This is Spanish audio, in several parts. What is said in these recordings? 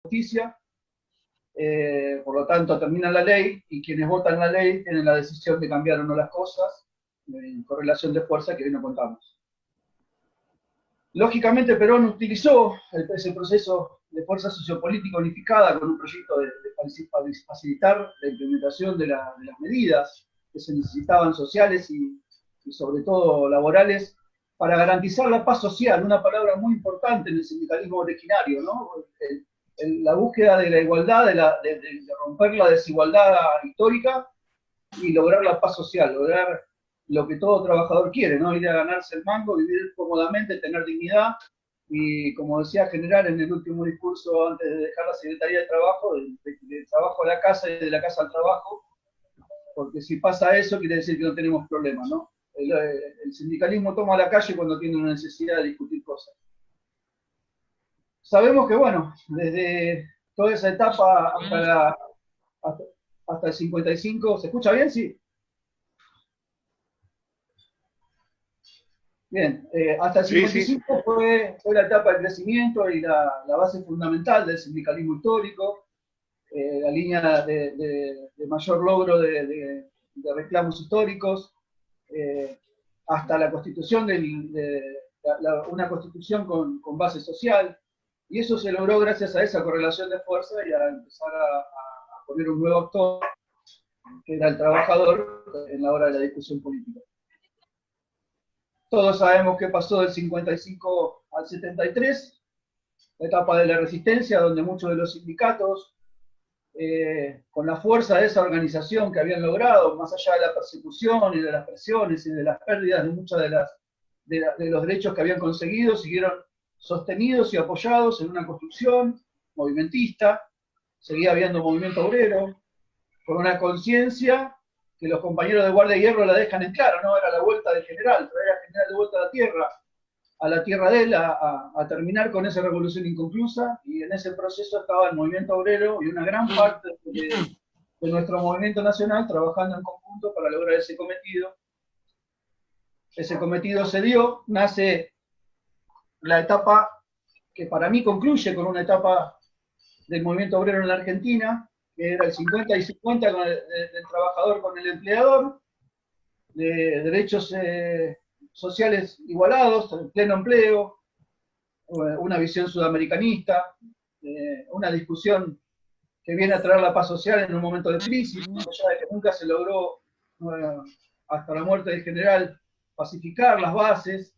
justicia, por lo tanto termina la ley y quienes votan la ley tienen la decisión de cambiar o no las cosas en correlación de fuerza que hoy no contamos. Lógicamente Perón utilizó ese proceso de fuerza sociopolítica unificada con un proyecto de facilitar la implementación de las medidas que se necesitaban sociales y sobre todo laborales para garantizar la paz social, una palabra muy importante en el sindicalismo originario, ¿no? La búsqueda de la igualdad, de romper la desigualdad histórica y lograr la paz social, lograr lo que todo trabajador quiere, ¿no? Ir a ganarse el mango, vivir cómodamente, tener dignidad y, como decía General en el último discurso antes de dejar la Secretaría de Trabajo, del trabajo a la casa y de la casa al trabajo, porque si pasa eso quiere decir que no tenemos problemas, ¿no? El sindicalismo toma la calle cuando tiene una necesidad de discutir cosas. Sabemos que, bueno, desde toda esa etapa hasta el 55, ¿se escucha bien? Sí. Bien, hasta el 55 sí. Fue la etapa de crecimiento y la base fundamental del sindicalismo histórico, la línea de mayor logro de reclamos históricos, hasta la constitución, una constitución con base social, y eso se logró gracias a esa correlación de fuerza y a empezar a poner un nuevo actor, que era el trabajador, en la hora de la discusión política. Todos sabemos qué pasó del 55 al 73, la etapa de la resistencia, donde muchos de los sindicatos, con la fuerza de esa organización que habían logrado, más allá de la persecución y de las presiones y de las pérdidas de muchos de los derechos que habían conseguido, siguieron sostenidos y apoyados en una construcción movimentista, seguía habiendo movimiento obrero, con una conciencia que los compañeros de Guardia de Hierro la dejan en claro, ¿no? Era la vuelta del general, traer al general de vuelta a la tierra de él, a terminar con esa revolución inconclusa, y en ese proceso estaba el movimiento obrero y una gran parte de nuestro movimiento nacional trabajando en conjunto para lograr ese cometido. Ese cometido se dio, nace la etapa que para mí concluye con una etapa del movimiento obrero en la Argentina, que era el 50 y 50 del trabajador con el empleador, de derechos sociales igualados, pleno empleo, una visión sudamericanista, una discusión que viene a traer la paz social en un momento de crisis, más allá de que nunca se logró, hasta la muerte del general, pacificar las bases.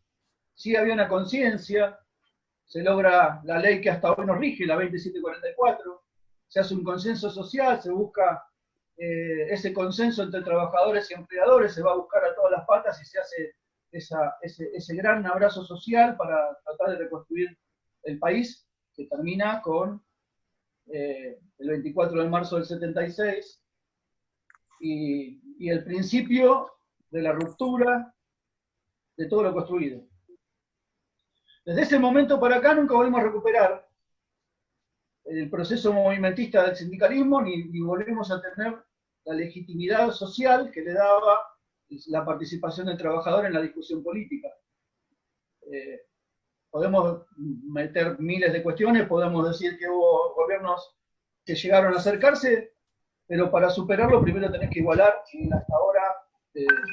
Sí había una conciencia, se logra la ley que hasta hoy nos rige, la 2744, se hace un consenso social, se busca ese consenso entre trabajadores y empleadores, se va a buscar a todas las patas y se hace ese gran abrazo social para tratar de reconstruir el país, que termina con el 24 de marzo del 76 y el principio de la ruptura de todo lo construido. Desde ese momento para acá nunca volvimos a recuperar el proceso movimentista del sindicalismo, ni volvimos a tener la legitimidad social que le daba la participación del trabajador en la discusión política. Podemos meter miles de cuestiones, podemos decir que hubo gobiernos que llegaron a acercarse, pero para superarlo primero tenés que igualar, y hasta ahora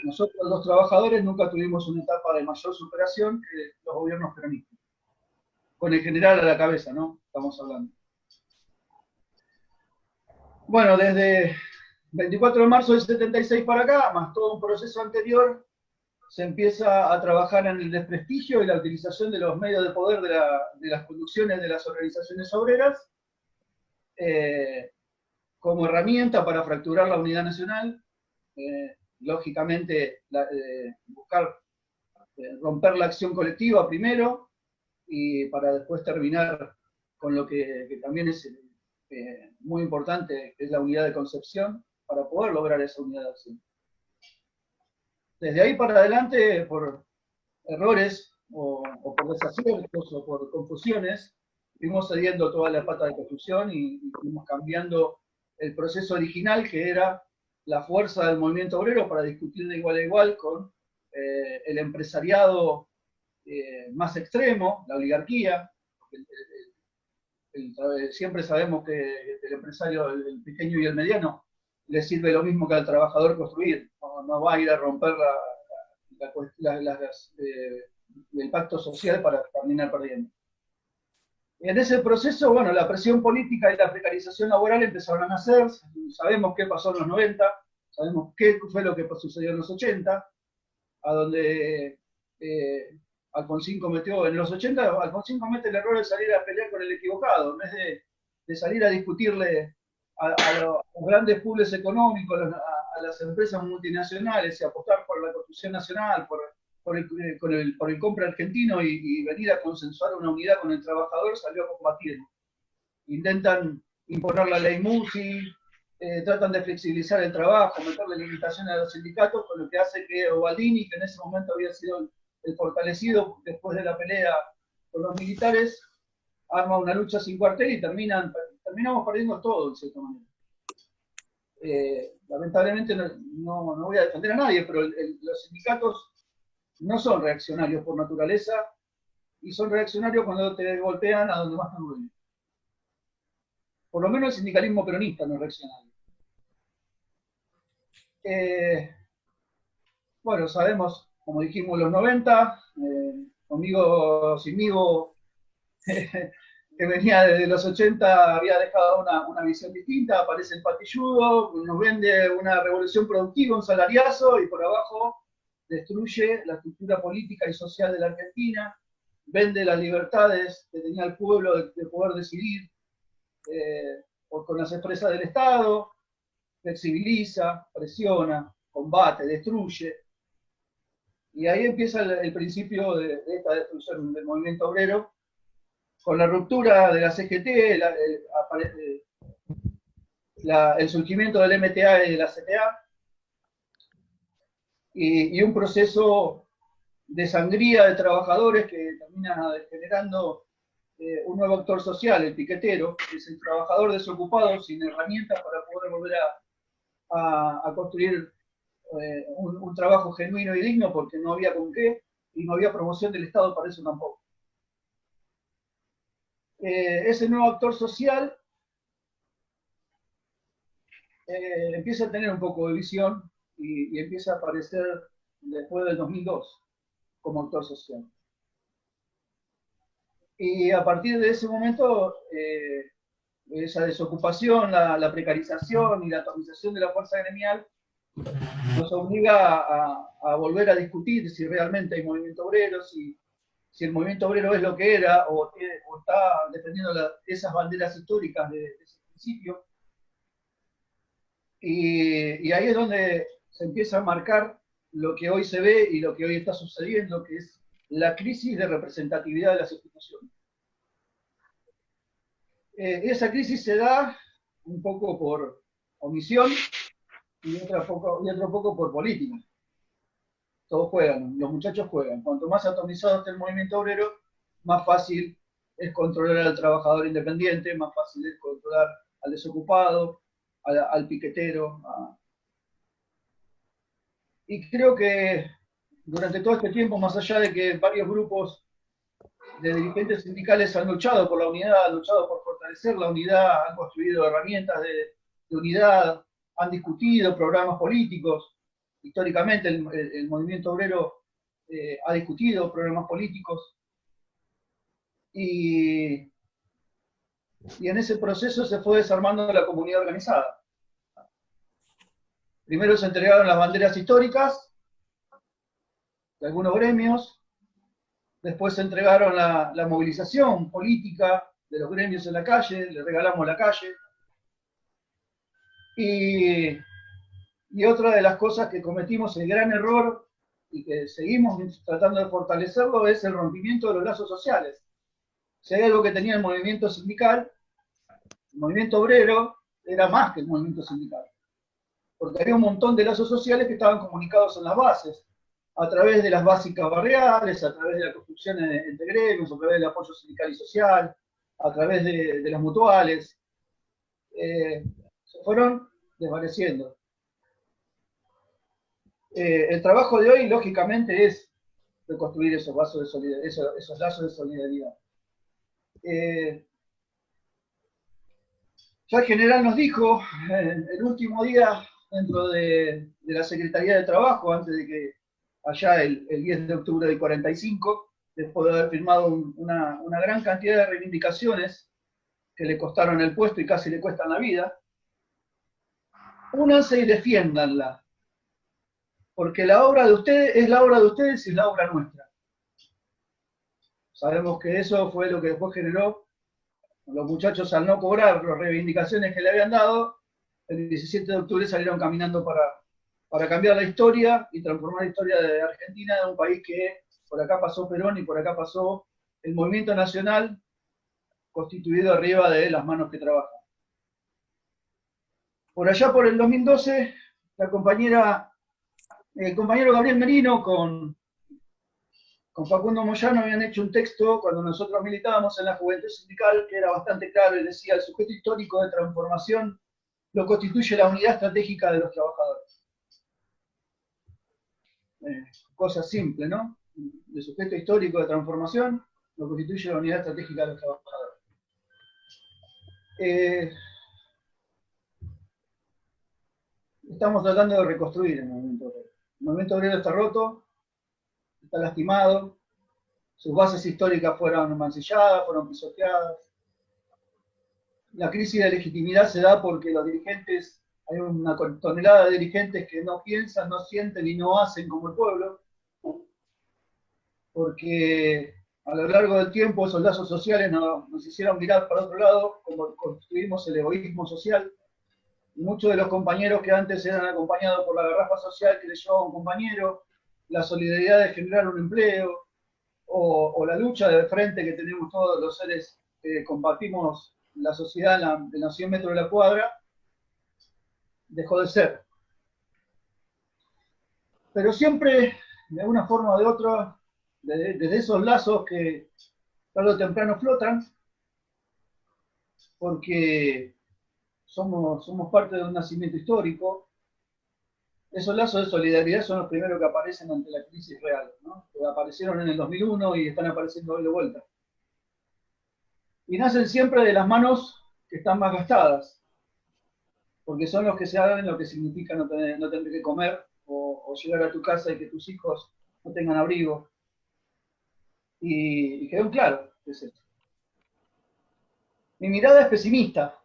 nosotros los trabajadores nunca tuvimos una etapa de mayor superación que los gobiernos peronistas. Con el general a la cabeza, ¿no? Estamos hablando. Bueno, desde 24 de marzo del 76 para acá, más todo un proceso anterior, se empieza a trabajar en el desprestigio y la utilización de los medios de poder de las conducciones de las organizaciones obreras como herramienta para fracturar la unidad nacional, lógicamente buscar romper la acción colectiva primero, y para después terminar con lo que también es muy importante, que es la unidad de concepción, para poder lograr esa unidad de acción. Desde ahí para adelante, por errores o por desaciertos o por confusiones, fuimos cediendo toda la pata de construcción y fuimos cambiando el proceso original, que era la fuerza del movimiento obrero para discutir de igual a igual con el empresariado más extremo, la oligarquía. siempre sabemos que el empresario, el pequeño y el mediano, le sirve lo mismo que al trabajador construir. No va a ir a romper el pacto social para terminar perdiendo. En ese proceso, bueno, la presión política y la precarización laboral empezaron a nacer. Sabemos qué pasó en los 90, sabemos qué fue lo que sucedió en los 80, a donde Alfonsín cometió, en los 80, Alfonsín comete el error de salir a pelear con el equivocado, en vez de salir a discutirle a los grandes pools económicos, a las empresas multinacionales y apostar por la construcción nacional, por el compra argentino y venir a consensuar una unidad con el trabajador, salió a combatir. Intentan imponer la ley Musi, tratan de flexibilizar el trabajo, meterle limitaciones a los sindicatos, con lo que hace que Obaldini, que en ese momento había sido el fortalecido después de la pelea con los militares, arma una lucha sin cuartel y terminamos perdiendo todo, en cierta manera. Lamentablemente no voy a defender a nadie, pero los sindicatos no son reaccionarios por naturaleza y son reaccionarios cuando te golpean a donde más te duele. Por lo menos el sindicalismo peronista no es reaccionario. Bueno, sabemos, como dijimos, los 90, conmigo, sinmigo, que venía desde los 80, había dejado una visión distinta, aparece el patilludo, nos vende una revolución productiva, un salariazo, y por abajo destruye la estructura política y social de la Argentina, vende las libertades que tenía el pueblo de poder decidir con las empresas del Estado, flexibiliza, presiona, combate, destruye. Y ahí empieza el principio de esta destrucción del movimiento obrero, con la ruptura de la CGT, el surgimiento del MTA y de la CTA, y un proceso de sangría de trabajadores que termina generando un nuevo actor social, el piquetero, que es el trabajador desocupado sin herramientas para poder volver a construir un trabajo genuino y digno, porque no había con qué, y no había promoción del Estado para eso tampoco. Ese nuevo actor social empieza a tener un poco de visión y empieza a aparecer después del 2002 como actor social. Y a partir de ese momento, esa desocupación, la precarización y la atomización de la fuerza gremial nos obliga a volver a discutir si realmente hay movimiento obrero, si el movimiento obrero es lo que era o está defendiendo esas banderas históricas de ese principio. Y ahí es donde se empieza a marcar lo que hoy se ve y lo que hoy está sucediendo, que es la crisis de representatividad de las instituciones. Esa crisis se da un poco por omisión y otro poco por política. Todos juegan, los muchachos juegan. Cuanto más atomizado esté el movimiento obrero, más fácil es controlar al trabajador independiente, más fácil es controlar al desocupado, al piquetero. Y creo que durante todo este tiempo, más allá de que varios grupos de dirigentes sindicales han luchado por la unidad, han luchado por fortalecer la unidad, han construido herramientas de unidad, han discutido programas políticos. Históricamente el movimiento obrero ha discutido programas políticos y en ese proceso se fue desarmando la comunidad organizada. Primero se entregaron las banderas históricas de algunos gremios, después se entregaron la movilización política de los gremios en la calle, le regalamos la calle. Y otra de las cosas que cometimos, el gran error, y que seguimos tratando de fortalecerlo, es el rompimiento de los lazos sociales. Si hay algo que tenía el movimiento sindical, el movimiento obrero era más que el movimiento sindical. Porque había un montón de lazos sociales que estaban comunicados en las bases, a través de las básicas barriales, a través de la construcción entre gremios, a través del apoyo sindical y social, a través de las mutuales. Se fueron desvaneciendo. El trabajo de hoy, lógicamente, es reconstruir esos lazos de solidaridad. Ya el general nos dijo, el último día dentro de la Secretaría de Trabajo, antes de que allá el 10 de octubre del 45, después de haber firmado una gran cantidad de reivindicaciones que le costaron el puesto y casi le cuestan la vida, únanse y defiéndanla, porque la obra de ustedes es la obra de ustedes y es la obra nuestra. Sabemos que eso fue lo que después generó los muchachos, al no cobrar las reivindicaciones que le habían dado, el 17 de octubre salieron caminando para cambiar la historia y transformar la historia de Argentina en un país que por acá pasó Perón y por acá pasó el movimiento nacional constituido arriba de las manos que trabajan. Por allá por el 2012, el compañero Gabriel Merino con Facundo Moyano habían hecho un texto cuando nosotros militábamos en la Juventud Sindical que era bastante claro y decía: el sujeto histórico de transformación lo constituye la unidad estratégica de los trabajadores. Cosa simple, ¿no? El sujeto histórico de transformación lo constituye la unidad estratégica de los trabajadores. Estamos tratando de reconstruir el movimiento obrero. El movimiento obrero está roto, está lastimado, sus bases históricas fueron mancilladas, fueron pisoteadas. La crisis de legitimidad se da porque los dirigentes, hay una tonelada de dirigentes que no piensan, no sienten y no hacen como el pueblo, porque a lo largo del tiempo esos lazos sociales nos hicieron mirar para otro lado, como construimos el egoísmo social. Y muchos de los compañeros que antes eran acompañados por la garrafa social que les llevaba un compañero, la solidaridad de generar un empleo, o la lucha de frente que tenemos todos los seres que compartimos la sociedad en los 100 metros de la cuadra, dejó de ser. Pero siempre, de una forma o de otra, desde esos lazos que tarde o temprano flotan, porque somos parte de un nacimiento histórico, esos lazos de solidaridad son los primeros que aparecen ante la crisis real, ¿no? Que aparecieron en el 2001 y están apareciendo hoy de vuelta. Y nacen siempre de las manos que están más gastadas, porque son los que saben lo que significa no tener que comer o llegar a tu casa y que tus hijos no tengan abrigo. Y quedó claro qué es esto. Mi mirada es pesimista,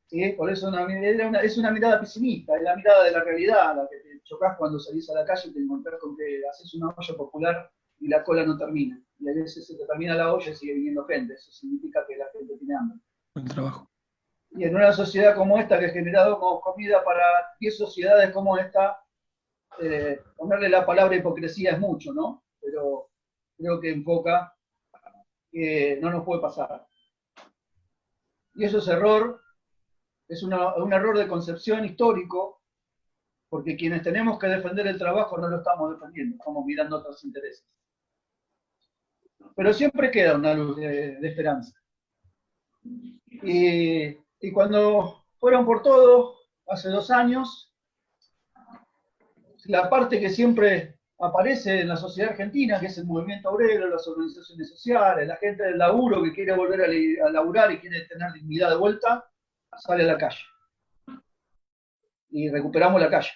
¿sí? Por eso es una mirada pesimista, es la mirada de la realidad, la que te chocas cuando salís a la calle y te encontrás con que haces una olla popular y la cola no termina. Y a veces se te termina la olla y sigue viniendo gente. Eso significa que la gente tiene hambre. El trabajo. Y en una sociedad como esta, que ha generado comida para 10 sociedades como esta, ponerle la palabra hipocresía es mucho, ¿no? Pero creo que enfoca que no nos puede pasar. Y eso es error, es un error de concepción histórico, porque quienes tenemos que defender el trabajo no lo estamos defendiendo, estamos mirando otros intereses. Pero siempre queda una luz de esperanza. Y cuando fueron por todo, hace 2 años, la parte que siempre aparece en la sociedad argentina, que es el movimiento obrero, las organizaciones sociales, la gente del laburo que quiere volver a laburar y quiere tener dignidad de vuelta, sale a la calle. Y recuperamos la calle.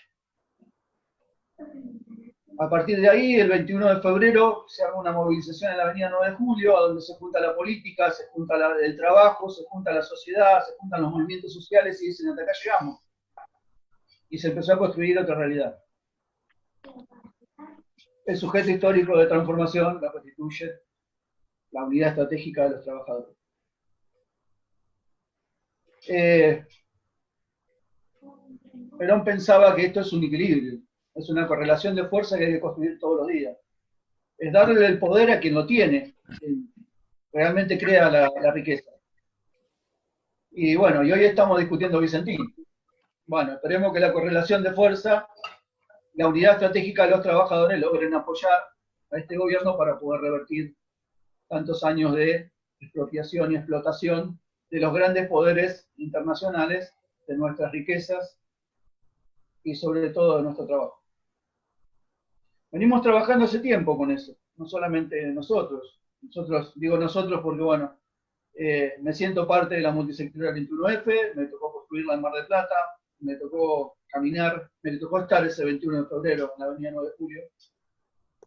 A partir de ahí, el 21 de febrero, se arma una movilización en la avenida 9 de Julio, a donde se junta la política, se junta el trabajo, se junta la sociedad, se juntan los movimientos sociales y dicen: hasta acá llegamos. Y se empezó a construir otra realidad. El sujeto histórico de transformación la constituye la unidad estratégica de los trabajadores. Perón pensaba que esto es un equilibrio, es una correlación de fuerza que hay que construir todos los días. Es darle el poder a quien lo tiene, quien realmente crea la riqueza. Y bueno, y hoy estamos discutiendo Vicentín. Bueno, esperemos que la correlación de fuerza, la unidad estratégica de los trabajadores logren apoyar a este gobierno para poder revertir tantos años de expropiación y explotación de los grandes poderes internacionales, de nuestras riquezas y sobre todo de nuestro trabajo. Venimos trabajando hace tiempo con eso, no solamente nosotros. Nosotros, digo nosotros porque, bueno, Me siento parte de la multisectorial 21F, me tocó construirla en Mar del Plata, me tocó caminar, me tocó estar ese 21 de febrero en la avenida 9 de Julio,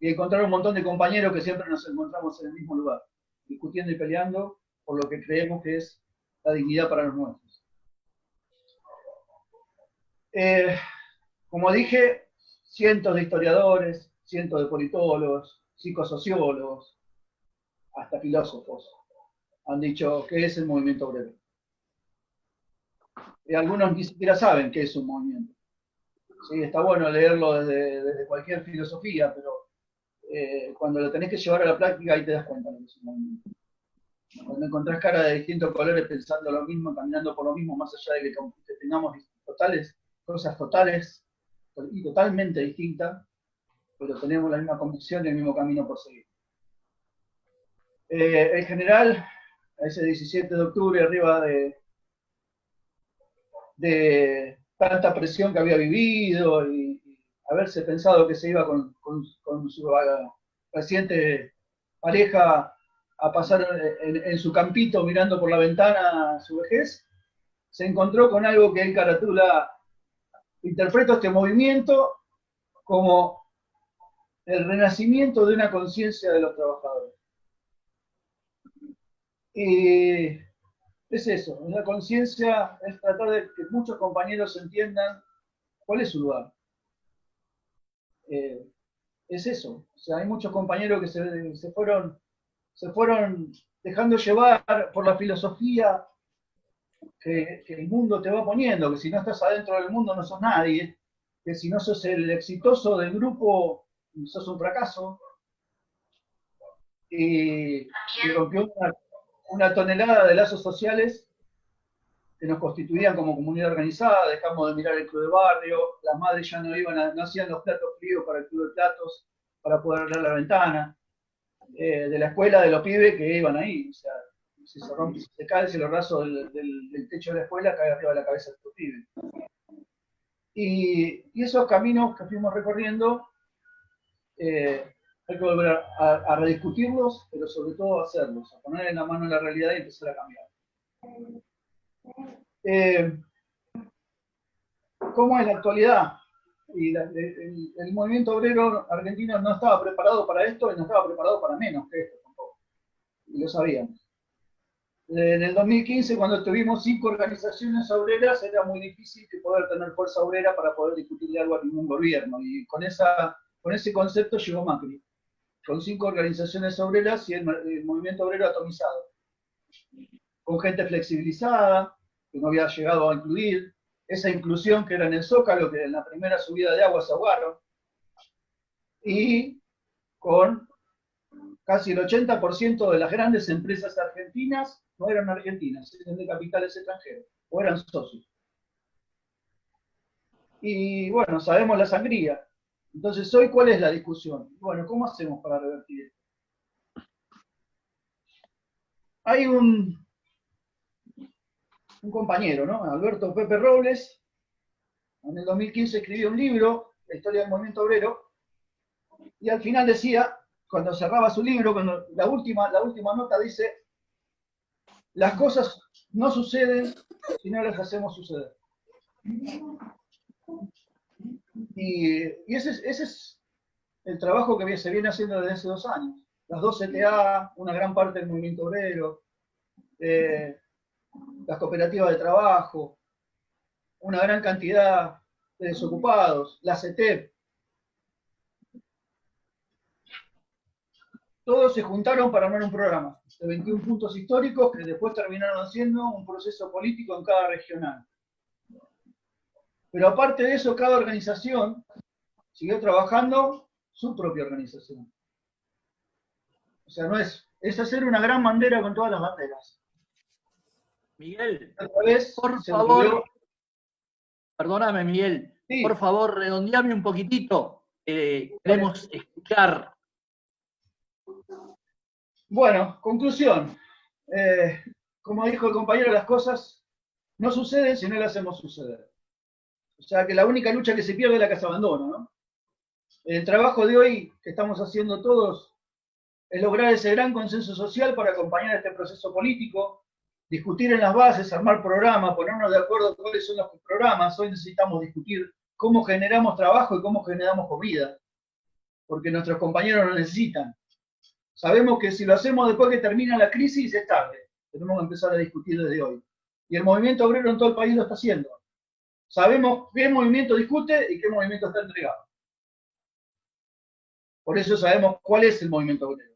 y encontrar un montón de compañeros que siempre nos encontramos en el mismo lugar, discutiendo y peleando por lo que creemos que es la dignidad para los nuestros. Como dije, cientos de historiadores, cientos de politólogos, psicosociólogos, hasta filósofos han dicho qué es el movimiento obrero. Y algunos ni siquiera saben qué es un movimiento. Sí, está bueno leerlo desde cualquier filosofía, pero cuando lo tenés que llevar a la práctica ahí te das cuenta de que es un movimiento. Cuando encontrás cara de distintos colores pensando lo mismo, caminando por lo mismo, más allá de que tengamos cosas totales y totalmente distintas, pero tenemos la misma convicción y el mismo camino por seguir. El general, ese 17 de octubre, arriba de tanta presión que había vivido y haberse pensado que se iba con su reciente pareja a pasar en su campito mirando por la ventana su vejez, se encontró con algo que él caratula, interpreto este movimiento como el renacimiento de una conciencia de los trabajadores. Y es eso, una conciencia es tratar de que muchos compañeros entiendan cuál es su lugar. Es eso, o sea, hay muchos compañeros que se fueron dejando llevar por la filosofía que el mundo te va poniendo, que si no estás adentro del mundo no sos nadie, que si no sos el exitoso del grupo, sos un fracaso, y rompió una tonelada de lazos sociales que nos constituían como comunidad organizada, dejamos de mirar el club de barrio, las madres ya no hacían los platos fríos para el club de platos, para poder abrir la ventana, de la escuela de los pibes que iban ahí, o sea, si se rompe, si se cae, si lo raso del techo de la escuela cae arriba de la cabeza de los pibes. Y esos caminos que fuimos recorriendo, hay que volver a rediscutirlos, pero sobre todo a hacerlos, a poner en la mano la realidad y empezar a cambiar. ¿Cómo es la actualidad? Y el movimiento obrero argentino no estaba preparado para esto y no estaba preparado para menos que esto tampoco. Y lo sabíamos. En el 2015, cuando tuvimos 5 organizaciones obreras, era muy difícil que poder tener fuerza obrera para poder discutirle algo a ningún gobierno. Y con ese concepto llegó Macri, con 5 organizaciones obreras y el movimiento obrero atomizado, con gente flexibilizada, que no había llegado a incluir, esa inclusión que era en el Zócalo, que en la primera subida de agua se ahogaron, y con casi el 80% de las grandes empresas argentinas no eran argentinas, eran de capitales extranjeros, o eran socios. Y bueno, sabemos la sangría. Entonces, hoy, ¿cuál es la discusión? Bueno, ¿cómo hacemos para revertir esto? Hay un compañero, ¿no? Alberto Pepe Robles, en el 2015 escribió un libro, La historia del movimiento obrero, y al final decía, cuando cerraba su libro, cuando la última nota dice, las cosas no suceden si no las hacemos suceder. Y ese es el trabajo que se viene haciendo desde hace 2 años. Las 2 CTA, una gran parte del movimiento obrero, las cooperativas de trabajo, una gran cantidad de desocupados, la CETEP. Todos se juntaron para armar un programa de 21 puntos históricos que después terminaron haciendo un proceso político en cada regional. Pero aparte de eso, cada organización siguió trabajando su propia organización. O sea, no es hacer una gran bandera con todas las banderas. Miguel, vez, por favor, perdóname, Miguel, sí. Por favor, redondeame un poquitito. Queremos escuchar. Bueno, conclusión. Como dijo el compañero, las cosas no suceden si no las hacemos suceder. O sea, que la única lucha que se pierde es la que se abandona, ¿no? El trabajo de hoy que estamos haciendo todos es lograr ese gran consenso social para acompañar este proceso político, discutir en las bases, armar programas, ponernos de acuerdo cuáles son los programas. Hoy necesitamos discutir cómo generamos trabajo y cómo generamos comida, porque nuestros compañeros lo necesitan. Sabemos que si lo hacemos después que termina la crisis es tarde. Tenemos que empezar a discutir desde hoy. Y el movimiento obrero en todo el país lo está haciendo. Sabemos qué movimiento discute y qué movimiento está entregado. Por eso sabemos cuál es el movimiento obrero.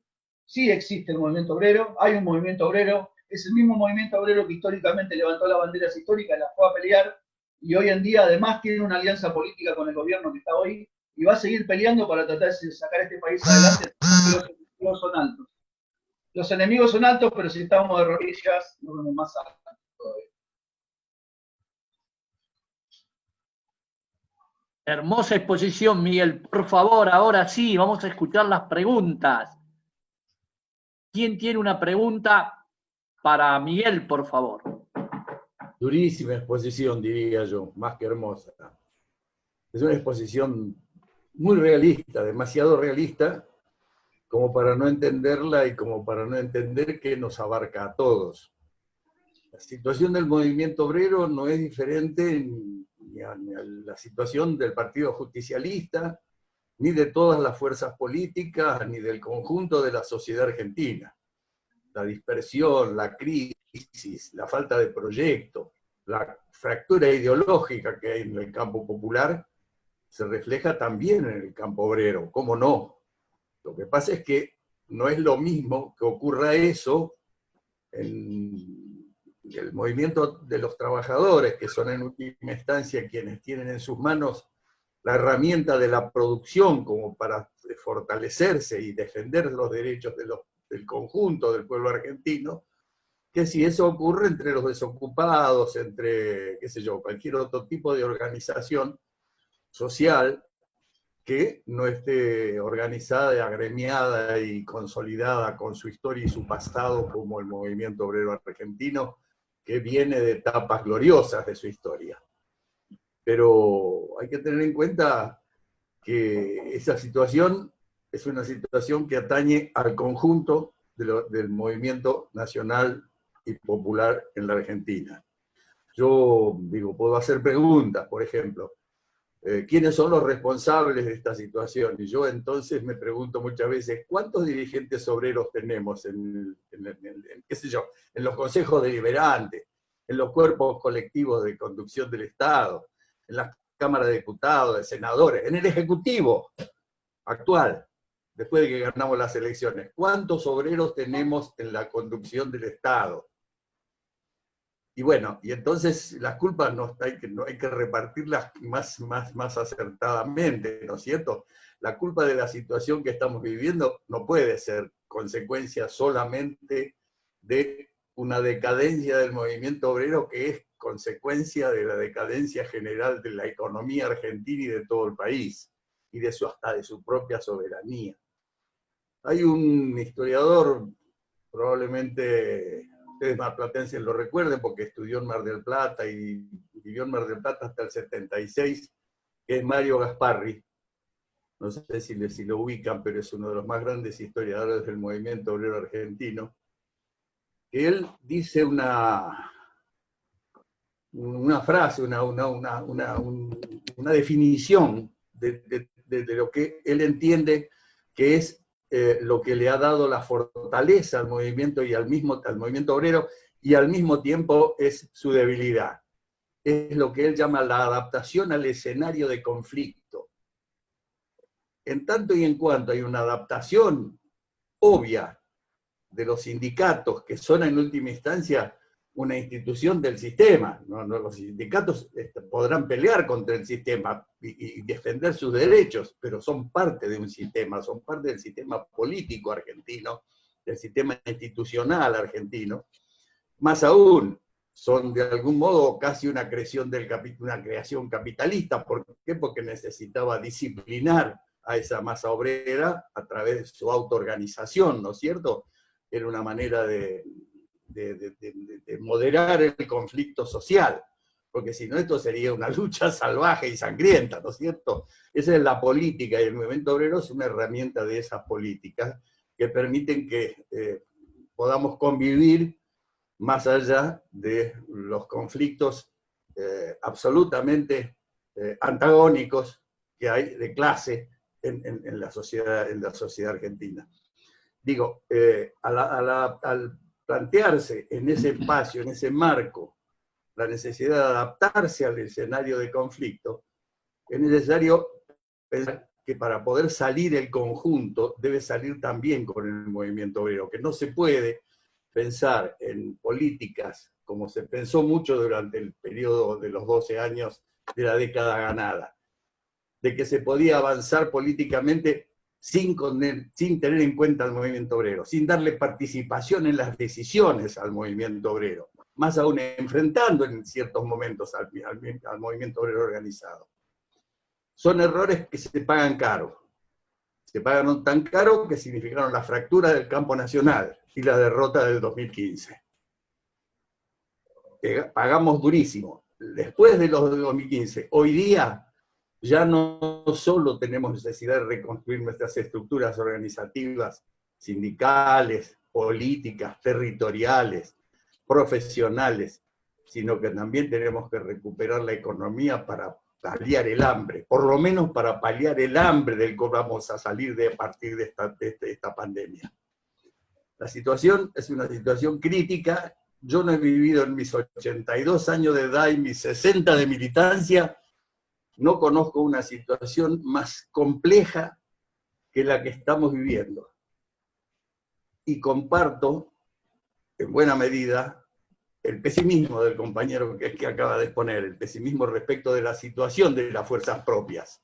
Sí existe el movimiento obrero, hay un movimiento obrero, es el mismo movimiento obrero que históricamente levantó las banderas históricas, las fue a pelear, y hoy en día además tiene una alianza política con el gobierno que está hoy, y va a seguir peleando para tratar de sacar este país adelante, porque los enemigos son altos. Los enemigos son altos, pero si estamos de rodillas, nos vemos más altos todavía. Hermosa exposición, Miguel. Por favor, ahora sí, vamos a escuchar las preguntas. ¿Quién tiene una pregunta para Miguel, por favor? Durísima exposición, diría yo, más que hermosa. Es una exposición muy realista, demasiado realista, como para no entenderla y como para no entender que nos abarca a todos. La situación del movimiento obrero no es diferente ni a la situación del Partido Justicialista, ni de todas las fuerzas políticas, ni del conjunto de la sociedad argentina. La dispersión, la crisis, la falta de proyecto, la fractura ideológica que hay en el campo popular, se refleja también en el campo obrero, ¿cómo no? Lo que pasa es que no es lo mismo que ocurra eso en el movimiento de los trabajadores, que son en última instancia quienes tienen en sus manos la herramienta de la producción como para fortalecerse y defender los derechos del conjunto del pueblo argentino, que si eso ocurre entre los desocupados, entre, qué sé yo, cualquier otro tipo de organización social que no esté organizada, agremiada y consolidada con su historia y su pasado como el movimiento obrero argentino, que viene de etapas gloriosas de su historia. Pero hay que tener en cuenta que esa situación es una situación que atañe al conjunto del movimiento nacional y popular en la Argentina. Yo digo, puedo hacer preguntas, por ejemplo, ¿quiénes son los responsables de esta situación? Y yo entonces me pregunto muchas veces, ¿cuántos dirigentes obreros tenemos qué sé yo, en los consejos deliberantes, en los cuerpos colectivos de conducción del Estado, en las cámaras de diputados, de senadores, en el Ejecutivo actual, después de que ganamos las elecciones? ¿Cuántos obreros tenemos en la conducción del Estado? Y bueno, y entonces las culpas no hay que repartirlas más acertadamente, ¿no es cierto? La culpa de la situación que estamos viviendo no puede ser consecuencia solamente de una decadencia del movimiento obrero, que es consecuencia de la decadencia general de la economía argentina y de todo el país, y hasta de su propia soberanía. Hay un historiador, probablemente ustedes marplatenses lo recuerden porque estudió en Mar del Plata y vivió en Mar del Plata hasta el 76, que es Mario Gasparri. No sé si lo ubican, pero es uno de los más grandes historiadores del movimiento obrero argentino. Que él dice una frase, una definición de lo que él entiende que es lo que le ha dado la fortaleza al movimiento y al movimiento obrero, y al mismo tiempo es su debilidad. Es lo que él llama la adaptación al escenario de conflicto. En tanto y en cuanto hay una adaptación obvia de los sindicatos, que son en última instancia una institución del sistema, los sindicatos podrán pelear contra el sistema y defender sus derechos, pero son parte de un sistema, son parte del sistema político argentino, del sistema institucional argentino. Más aún, son de algún modo casi una creación capitalista. ¿Por qué? Porque necesitaba disciplinar a esa masa obrera a través de su autoorganización, ¿no es cierto? Era una manera de moderar el conflicto social, porque si no esto sería una lucha salvaje y sangrienta, ¿no es cierto? Esa es la política, y el movimiento obrero es una herramienta de esas políticas, que permiten que podamos convivir más allá de los conflictos absolutamente antagónicos que hay de clase en la sociedad argentina. Digo, al plantearse en ese espacio, en ese marco, la necesidad de adaptarse al escenario de conflicto, es necesario pensar que para poder salir el conjunto debe salir también con el movimiento obrero, que no se puede pensar en políticas como se pensó mucho durante el periodo de los 12 años de la década ganada, de que se podía avanzar políticamente sin tener en cuenta al movimiento obrero, sin darle participación en las decisiones al movimiento obrero, más aún enfrentando en ciertos momentos al movimiento obrero organizado. Son errores que se pagan caro. Se pagan tan caro que significaron la fractura del campo nacional y la derrota del 2015. Pagamos durísimo. Después de los de 2015, hoy día ya no solo tenemos necesidad de reconstruir nuestras estructuras organizativas, sindicales, políticas, territoriales, profesionales, sino que también tenemos que recuperar la economía para paliar el hambre, por lo menos para paliar el hambre del que vamos a salir a partir de esta pandemia. La situación es una situación crítica. Yo no he vivido en mis 82 años de edad y mis 60 de militancia, no conozco una situación más compleja que la que estamos viviendo. Y comparto, en buena medida, el pesimismo del compañero que acaba de exponer, el pesimismo respecto de la situación de las fuerzas propias.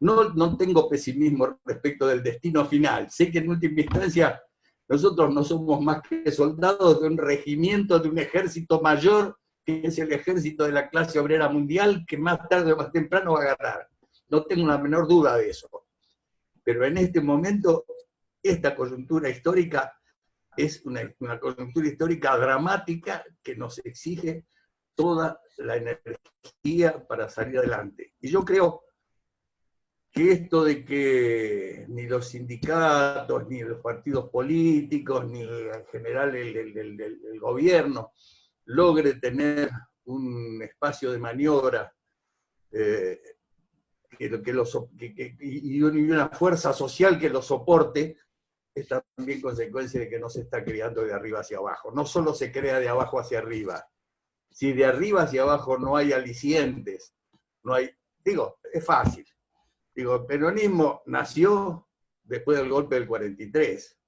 No tengo pesimismo respecto del destino final. Sé que en última instancia nosotros no somos más que soldados de un regimiento, de un ejército mayor, que es el ejército de la clase obrera mundial, que más tarde o más temprano va a ganar. No tengo la menor duda de eso. Pero en este momento, esta coyuntura histórica es una coyuntura histórica dramática que nos exige toda la energía para salir adelante. Y yo creo que esto de que ni los sindicatos, ni los partidos políticos, ni en general el gobierno logre tener un espacio de maniobra y una fuerza social que lo soporte, es también consecuencia de que no se está creando de arriba hacia abajo. No solo se crea de abajo hacia arriba. Si de arriba hacia abajo no hay alicientes, no hay... Digo, es fácil. Digo, el peronismo nació después del golpe del 43.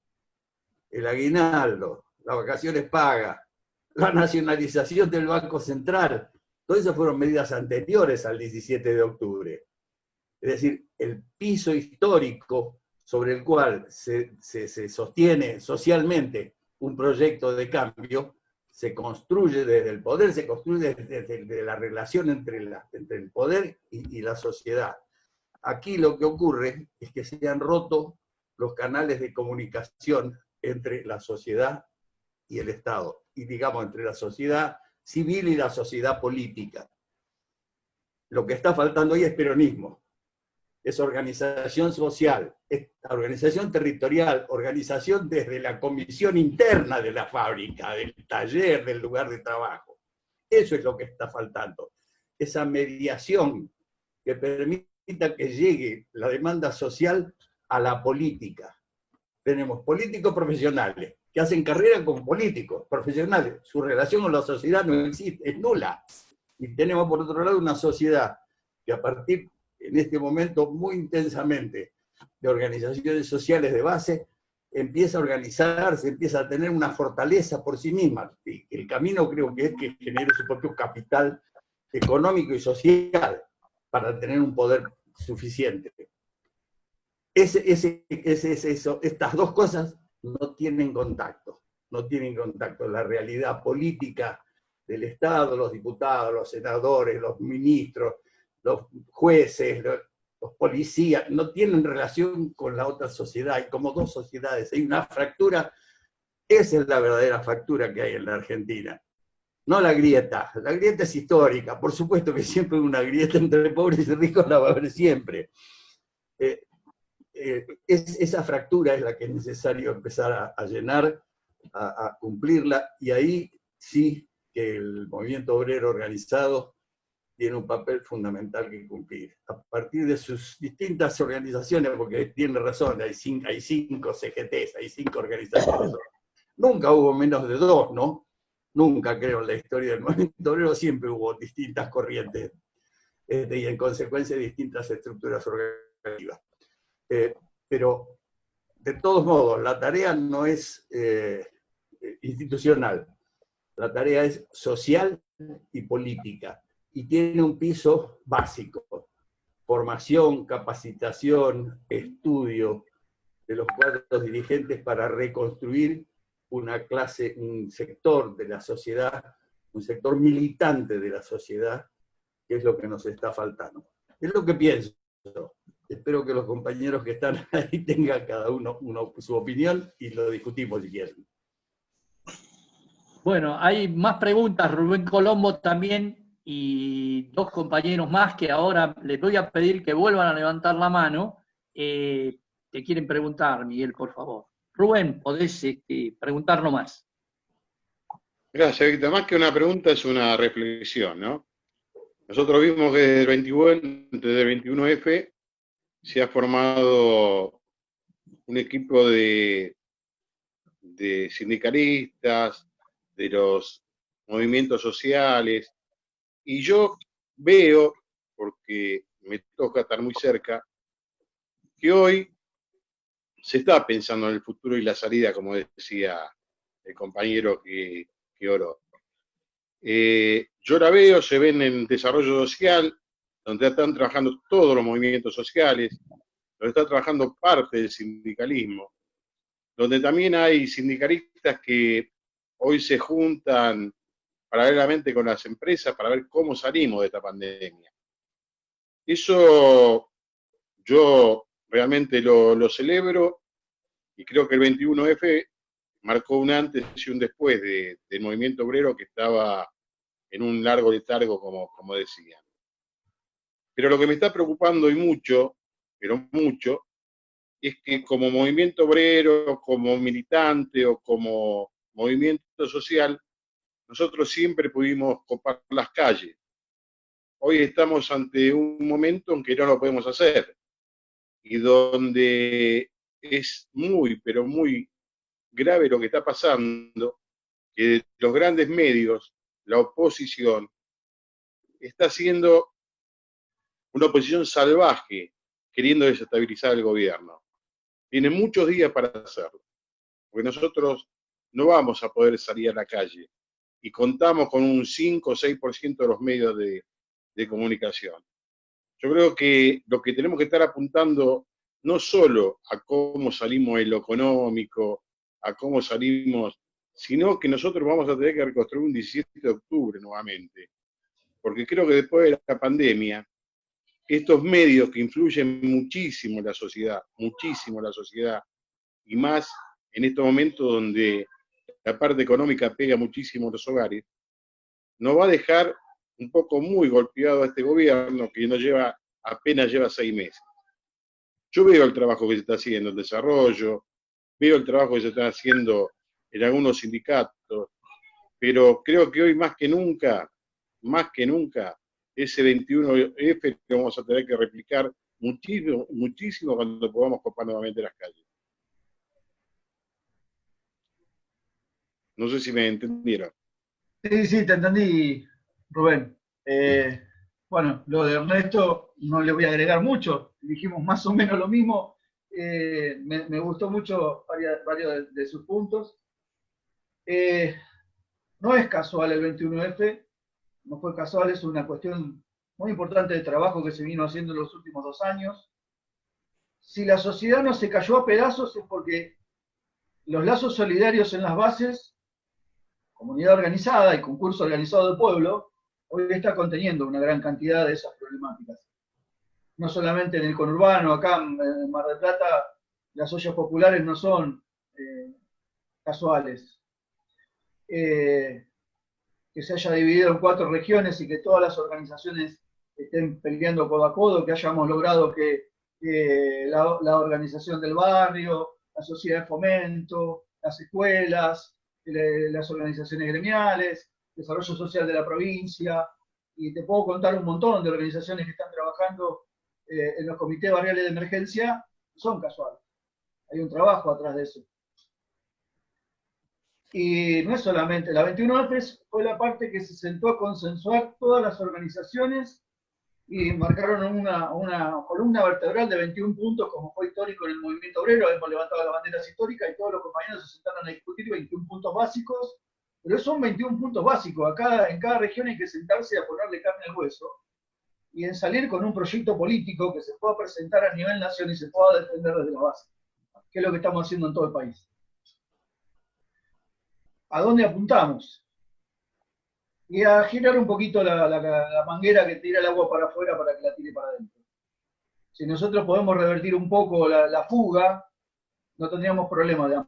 El aguinaldo, las vacaciones pagas, la nacionalización del Banco Central, todo eso fueron medidas anteriores al 17 de octubre. Es decir, el piso histórico sobre el cual se sostiene socialmente un proyecto de cambio, se construye desde el poder, se construye desde la relación entre el poder y la sociedad. Aquí lo que ocurre es que se han roto los canales de comunicación entre la sociedad y el Estado, y digamos entre la sociedad civil y la sociedad política. Lo que está faltando hoy es peronismo. Es organización social, es organización territorial, organización desde la comisión interna de la fábrica, del taller, del lugar de trabajo. Eso es lo que está faltando. Esa mediación que permita que llegue la demanda social a la política. Tenemos políticos profesionales que hacen carrera como políticos profesionales. Su relación con la sociedad no existe, es nula. Y tenemos por otro lado una sociedad que a partir en este momento muy intensamente de organizaciones sociales de base, empieza a organizarse, empieza a tener una fortaleza por sí misma. Y el camino creo que es que genere su propio capital económico y social para tener un poder suficiente. Estas dos cosas no tienen contacto. No tienen contacto. La realidad política del Estado, los diputados, los senadores, los ministros, los jueces, los policías, no tienen relación con la otra sociedad. Hay como dos sociedades, hay una fractura. Esa es la verdadera fractura que hay en la Argentina. No la grieta es histórica, por supuesto que siempre hay una grieta entre pobres y ricos, la va a haber siempre. esa fractura es la que es necesario empezar a llenar, a cumplirla, y ahí sí que el movimiento obrero organizado tiene un papel fundamental que cumplir. A partir de sus distintas organizaciones, porque tiene razón, hay cinco CGTs, hay 5 organizaciones. Nunca hubo menos de 2, ¿no? Nunca, creo, en la historia del movimiento obrero siempre hubo distintas corrientes y en consecuencia distintas estructuras organizativas. Pero, de todos modos, la tarea no es institucional, la tarea es social y política, y tiene un piso básico: formación, capacitación, estudio de los cuadros dirigentes para reconstruir una clase, un sector de la sociedad, un sector militante de la sociedad, que es lo que nos está faltando. Es lo que pienso. Espero que los compañeros que están ahí tengan cada uno su opinión y lo discutimos si quieren. Bueno, hay más preguntas. Rubén Colombo también y 2 compañeros más que ahora les voy a pedir que vuelvan a levantar la mano. Te quieren preguntar, Miguel, por favor. Rubén, podés preguntarlo más. Gracias, Víctor. Más que una pregunta es una reflexión, ¿no? Nosotros vimos que desde el 21F se ha formado un equipo de sindicalistas, de los movimientos sociales, y yo veo, porque me toca estar muy cerca, que hoy se está pensando en el futuro y la salida, como decía el compañero que oró. Yo la veo, se ven en desarrollo social, donde están trabajando todos los movimientos sociales, donde está trabajando parte del sindicalismo, donde también hay sindicalistas que hoy se juntan paralelamente con las empresas para ver cómo salimos de esta pandemia. Eso yo realmente lo celebro, y creo que el 21F marcó un antes y un después del movimiento obrero, que estaba en un largo letargo, como decían. Pero lo que me está preocupando, y mucho, pero mucho, es que como movimiento obrero, como militante o como movimiento social, nosotros siempre pudimos copar las calles. Hoy estamos ante un momento en que no lo podemos hacer, y donde es muy, pero muy grave lo que está pasando, que los grandes medios, la oposición, está haciendo una oposición salvaje, queriendo desestabilizar el gobierno. Tiene muchos días para hacerlo, porque nosotros no vamos a poder salir a la calle, y contamos con un 5 o 6% de los medios de comunicación. Yo creo que lo que tenemos que estar apuntando no solo a cómo salimos en lo económico, a cómo salimos, sino que nosotros vamos a tener que reconstruir un 17 de octubre nuevamente. Porque creo que después de la pandemia, estos medios que influyen muchísimo en la sociedad, y más en estos momentos donde la parte económica pega muchísimo en los hogares, nos va a dejar un poco muy golpeado a este gobierno, que apenas lleva 6 meses. Yo veo el trabajo que se está haciendo, el desarrollo, veo el trabajo que se está haciendo en algunos sindicatos, pero creo que hoy más que nunca, ese 21F que vamos a tener que replicar muchísimo cuando podamos copar nuevamente las calles. No sé si me entendieron. Sí, te entendí, Rubén. Bueno, lo de Ernesto no le voy a agregar mucho, dijimos más o menos lo mismo. Me gustó mucho varios de sus puntos. No es casual el 21F, no fue casual, es una cuestión muy importante de trabajo que se vino haciendo en los últimos 2 años. Si la sociedad no se cayó a pedazos es porque los lazos solidarios en las bases, comunidad organizada y concurso organizado del pueblo, hoy está conteniendo una gran cantidad de esas problemáticas. No solamente en el conurbano, acá en Mar del Plata, las ollas populares no son casuales. Que se haya dividido en 4 regiones y que todas las organizaciones estén peleando codo a codo, que hayamos logrado que la organización del barrio, la sociedad de fomento, las escuelas, las organizaciones gremiales, desarrollo social de la provincia, y te puedo contar un montón de organizaciones que están trabajando en los comités barriales de emergencia, son casuales. Hay un trabajo atrás de eso. Y no es solamente, la 21F fue la parte que se sentó a consensuar todas las organizaciones y marcaron una columna vertebral de 21 puntos, como fue histórico en el movimiento obrero. Hemos levantado las banderas históricas y todos los compañeros se sentaron a discutir 21 puntos básicos, pero son 21 puntos básicos. En cada región hay que sentarse a ponerle carne al hueso y en salir con un proyecto político que se pueda presentar a nivel nacional y se pueda defender desde la base, que es lo que estamos haciendo en todo el país. ¿A dónde apuntamos? Y a girar un poquito la manguera que tira el agua para afuera para que la tire para adentro. Si nosotros podemos revertir un poco la fuga, no tendríamos problema de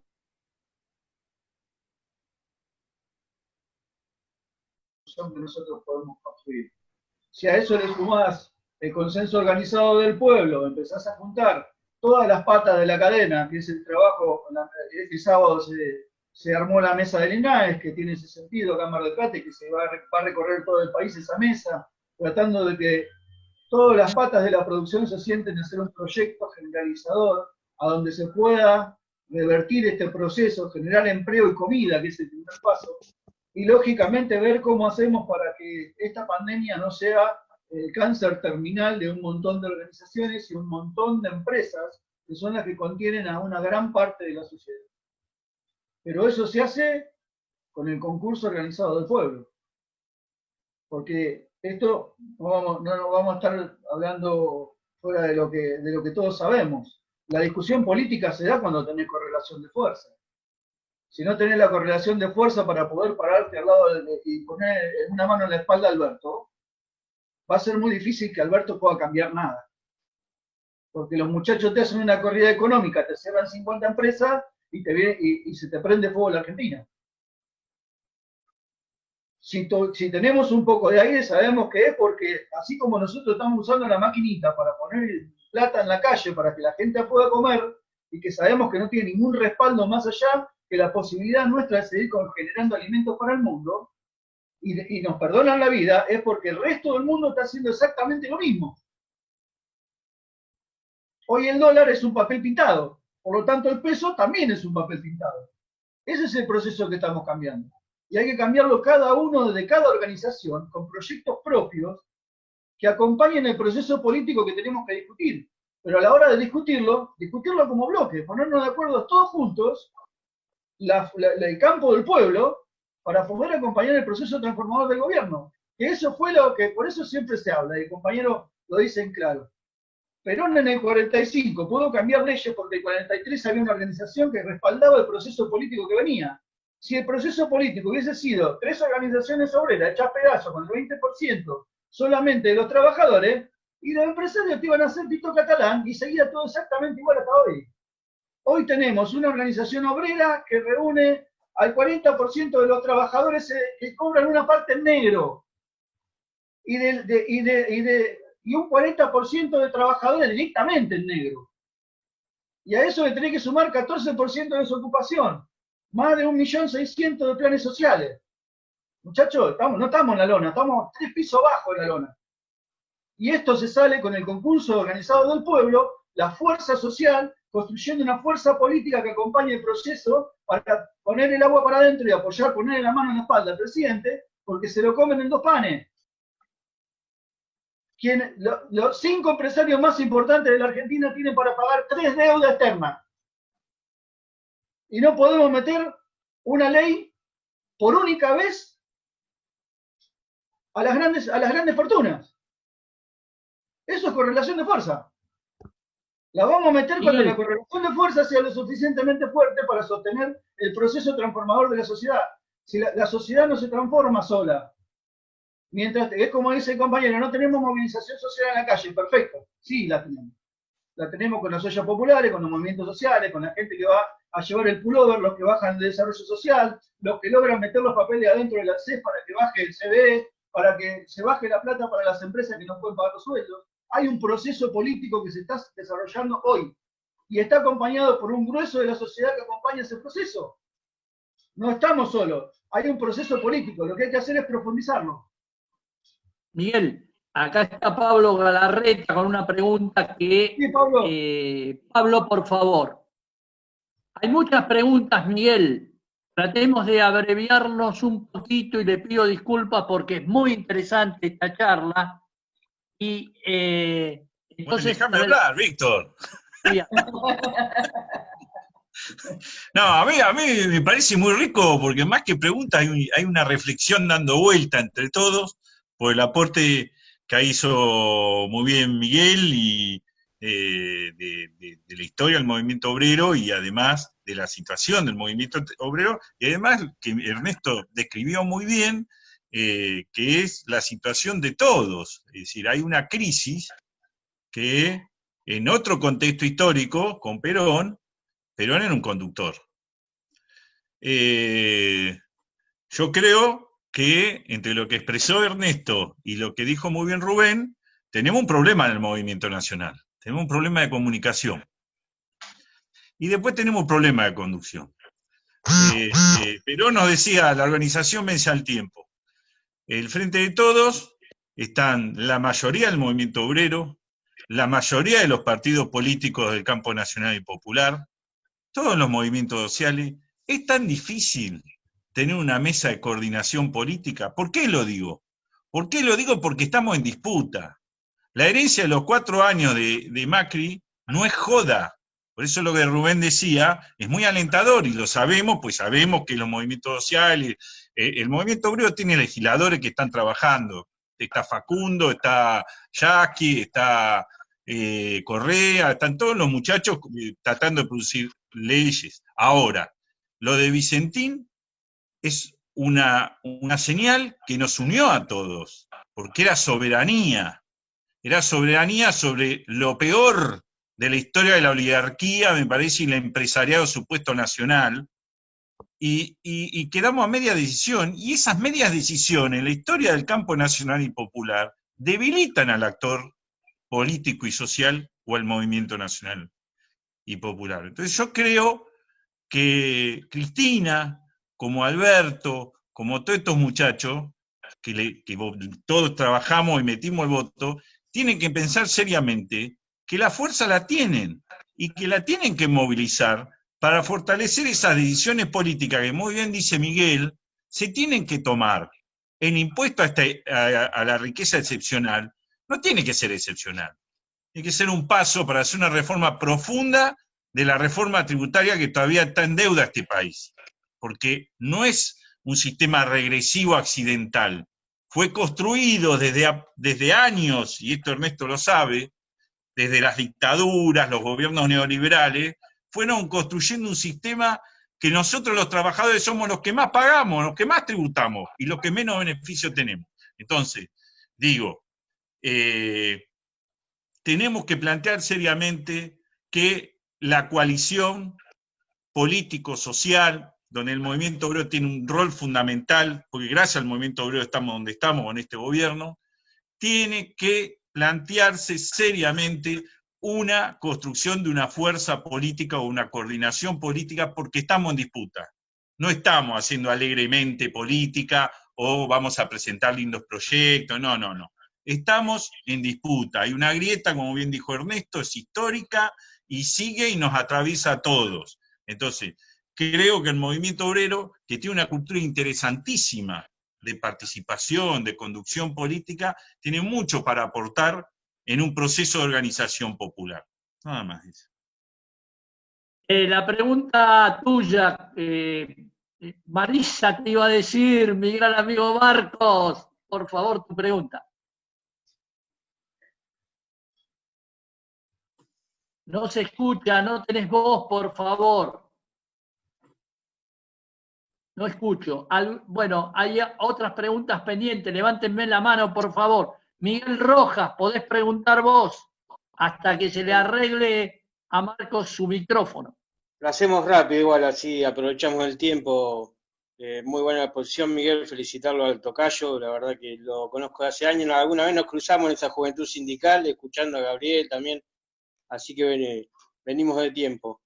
que nosotros podemos construir. Si a eso le sumás el consenso organizado del pueblo, empezás a juntar todas las patas de la cadena, que es el trabajo, este sábado se armó la mesa del INAES, que tiene ese sentido acá en Mar del Plata, y que se va a recorrer todo el país esa mesa, tratando de que todas las patas de la producción se sienten a hacer un proyecto generalizador, a donde se pueda revertir este proceso, generar empleo y comida, que es el primer paso, y lógicamente ver cómo hacemos para que esta pandemia no sea el cáncer terminal de un montón de organizaciones y un montón de empresas, que son las que contienen a una gran parte de la sociedad. Pero eso se hace con el concurso organizado del pueblo. Porque esto no vamos a estar hablando fuera de lo que todos sabemos. La discusión política se da cuando tenés correlación de fuerza. Si no tenés la correlación de fuerza para poder pararte al lado y poner una mano en la espalda a Alberto, va a ser muy difícil que Alberto pueda cambiar nada. Porque los muchachos te hacen una corrida económica, te cierran 50 empresas y se te prende fuego la Argentina. Si tenemos un poco de aire, sabemos que es porque, así como nosotros estamos usando la maquinita para poner plata en la calle para que la gente pueda comer, y que sabemos que no tiene ningún respaldo más allá que la posibilidad nuestra de seguir generando alimentos para el mundo, y nos perdonan la vida, es porque el resto del mundo está haciendo exactamente lo mismo. Hoy el dólar es un papel pintado. Por lo tanto, el peso también es un papel pintado. Ese es el proceso que estamos cambiando. Y hay que cambiarlo cada uno de cada organización con proyectos propios que acompañen el proceso político que tenemos que discutir. Pero a la hora de discutirlo como bloque, ponernos de acuerdo todos juntos, el campo del pueblo, para poder acompañar el proceso transformador del gobierno. Que eso fue por eso siempre se habla, y el compañero lo dice en claro. Perón en el 45 pudo cambiar leyes porque en el 43 había una organización que respaldaba el proceso político que venía. Si el proceso político hubiese sido 3 organizaciones obreras hechas pedazos con el 20% solamente de los trabajadores, y los empresarios te iban a hacer Tito Catalán y seguía todo exactamente igual hasta hoy. Hoy tenemos una organización obrera que reúne al 40% de los trabajadores que cobran una parte en negro y un 40% de trabajadores directamente en negro. Y a eso le tenés que sumar 14% de desocupación, más de 1.600.000 de planes sociales. Muchachos, no estamos en la lona, estamos 3 pisos abajo de la lona. Y esto se sale con el concurso organizado del pueblo, la fuerza social, construyendo una fuerza política que acompañe el proceso para poner el agua para adentro y apoyar, ponerle la mano en la espalda al presidente, porque se lo comen en 2 panes. Los 5 empresarios más importantes de la Argentina tienen para pagar 3 deudas externas. Y no podemos meter una ley por única vez a las grandes fortunas. Eso es correlación de fuerza. La vamos a meter cuando la correlación de fuerza sea lo suficientemente fuerte para sostener el proceso transformador de la sociedad. Si la sociedad no se transforma sola, mientras, es como dice el compañero, no tenemos movilización social en la calle, perfecto, sí la tenemos. La tenemos con las ollas populares, con los movimientos sociales, con la gente que va a llevar el pullover, los que bajan de desarrollo social, los que logran meter los papeles adentro del ACES para que baje el CBE, para que se baje la plata para las empresas que no pueden pagar los sueldos. hay un proceso político que se está desarrollando hoy y está acompañado por un grueso de la sociedad que acompaña ese proceso. No estamos solos, hay un proceso político, lo que hay que hacer es profundizarlo. Miguel, acá está Pablo Galarreta con una pregunta que... Sí, Pablo. Pablo, por favor. Hay muchas preguntas, Miguel. Tratemos de abreviarnos un poquito y le pido disculpas porque es muy interesante esta charla. Y entonces... Bueno, déjame hablar, Víctor. Sí. No, a mí me parece muy rico porque más que preguntas hay una reflexión dando vuelta entre todos por el aporte que hizo muy bien Miguel y de la historia del movimiento obrero y además de la situación del movimiento obrero y además que Ernesto describió muy bien que es la situación de todos. Es decir, hay una crisis que en otro contexto histórico, con Perón era un conductor. Yo creo que entre lo que expresó Ernesto y lo que dijo muy bien Rubén, tenemos un problema en el movimiento nacional. Tenemos un problema de comunicación. Y después tenemos un problema de conducción. Perón nos decía, la organización vence al tiempo. El Frente de Todos están la mayoría del movimiento obrero, la mayoría de los partidos políticos del campo nacional y popular, todos los movimientos sociales. Es tan difícil tener una mesa de coordinación política. ¿Por qué lo digo? ¿Por qué lo digo? Porque estamos en disputa. La herencia de los 4 años de Macri no es joda. Por eso lo que Rubén decía es muy alentador y lo sabemos, pues sabemos que los movimientos sociales, el movimiento obrero tiene legisladores que están trabajando. Está Facundo, está Yaqui, está Correa, están todos los muchachos tratando de producir leyes. Ahora, lo de Vicentín es una señal que nos unió a todos, porque era soberanía sobre lo peor de la historia de la oligarquía, me parece, y el empresariado supuesto nacional, y quedamos a media decisión, y esas medias decisiones en la historia del campo nacional y popular debilitan al actor político y social o al movimiento nacional y popular. Entonces yo creo que Cristina, como Alberto, como todos estos muchachos, que todos trabajamos y metimos el voto, tienen que pensar seriamente que la fuerza la tienen y que la tienen que movilizar para fortalecer esas decisiones políticas que muy bien dice Miguel, se tienen que tomar. El impuesto a la riqueza excepcional no tiene que ser excepcional, tiene que ser un paso para hacer una reforma profunda de la reforma tributaria que todavía está en deuda este país, porque no es un sistema regresivo accidental, fue construido desde años, y esto Ernesto lo sabe, desde las dictaduras, los gobiernos neoliberales, fueron construyendo un sistema que nosotros los trabajadores somos los que más pagamos, los que más tributamos, y los que menos beneficio tenemos. Entonces, digo, tenemos que plantear seriamente que la coalición político-social, donde el movimiento obrero tiene un rol fundamental, porque gracias al movimiento obrero estamos donde estamos con este gobierno, tiene que plantearse seriamente una construcción de una fuerza política o una coordinación política, porque estamos en disputa. No estamos haciendo alegremente política o vamos a presentar lindos proyectos, no. Estamos en disputa. Hay una grieta, como bien dijo Ernesto, es histórica y sigue y nos atraviesa a todos. Entonces, creo que el movimiento obrero, que tiene una cultura interesantísima de participación, de conducción política, tiene mucho para aportar en un proceso de organización popular. Nada más eso. La pregunta tuya, Marisa te iba a decir, mi gran amigo Marcos, por favor, tu pregunta. No se escucha, no tenés voz, por favor. No escucho. Bueno, hay otras preguntas pendientes. Levántenme la mano, por favor. Miguel Rojas, podés preguntar vos hasta que se le arregle a Marcos su micrófono. Lo hacemos rápido, igual así aprovechamos el tiempo Muy buena exposición, Miguel, felicitarlo al tocayo, la verdad que lo conozco de hace años, alguna vez nos cruzamos en esa juventud sindical, escuchando a Gabriel también, así que venimos de tiempo.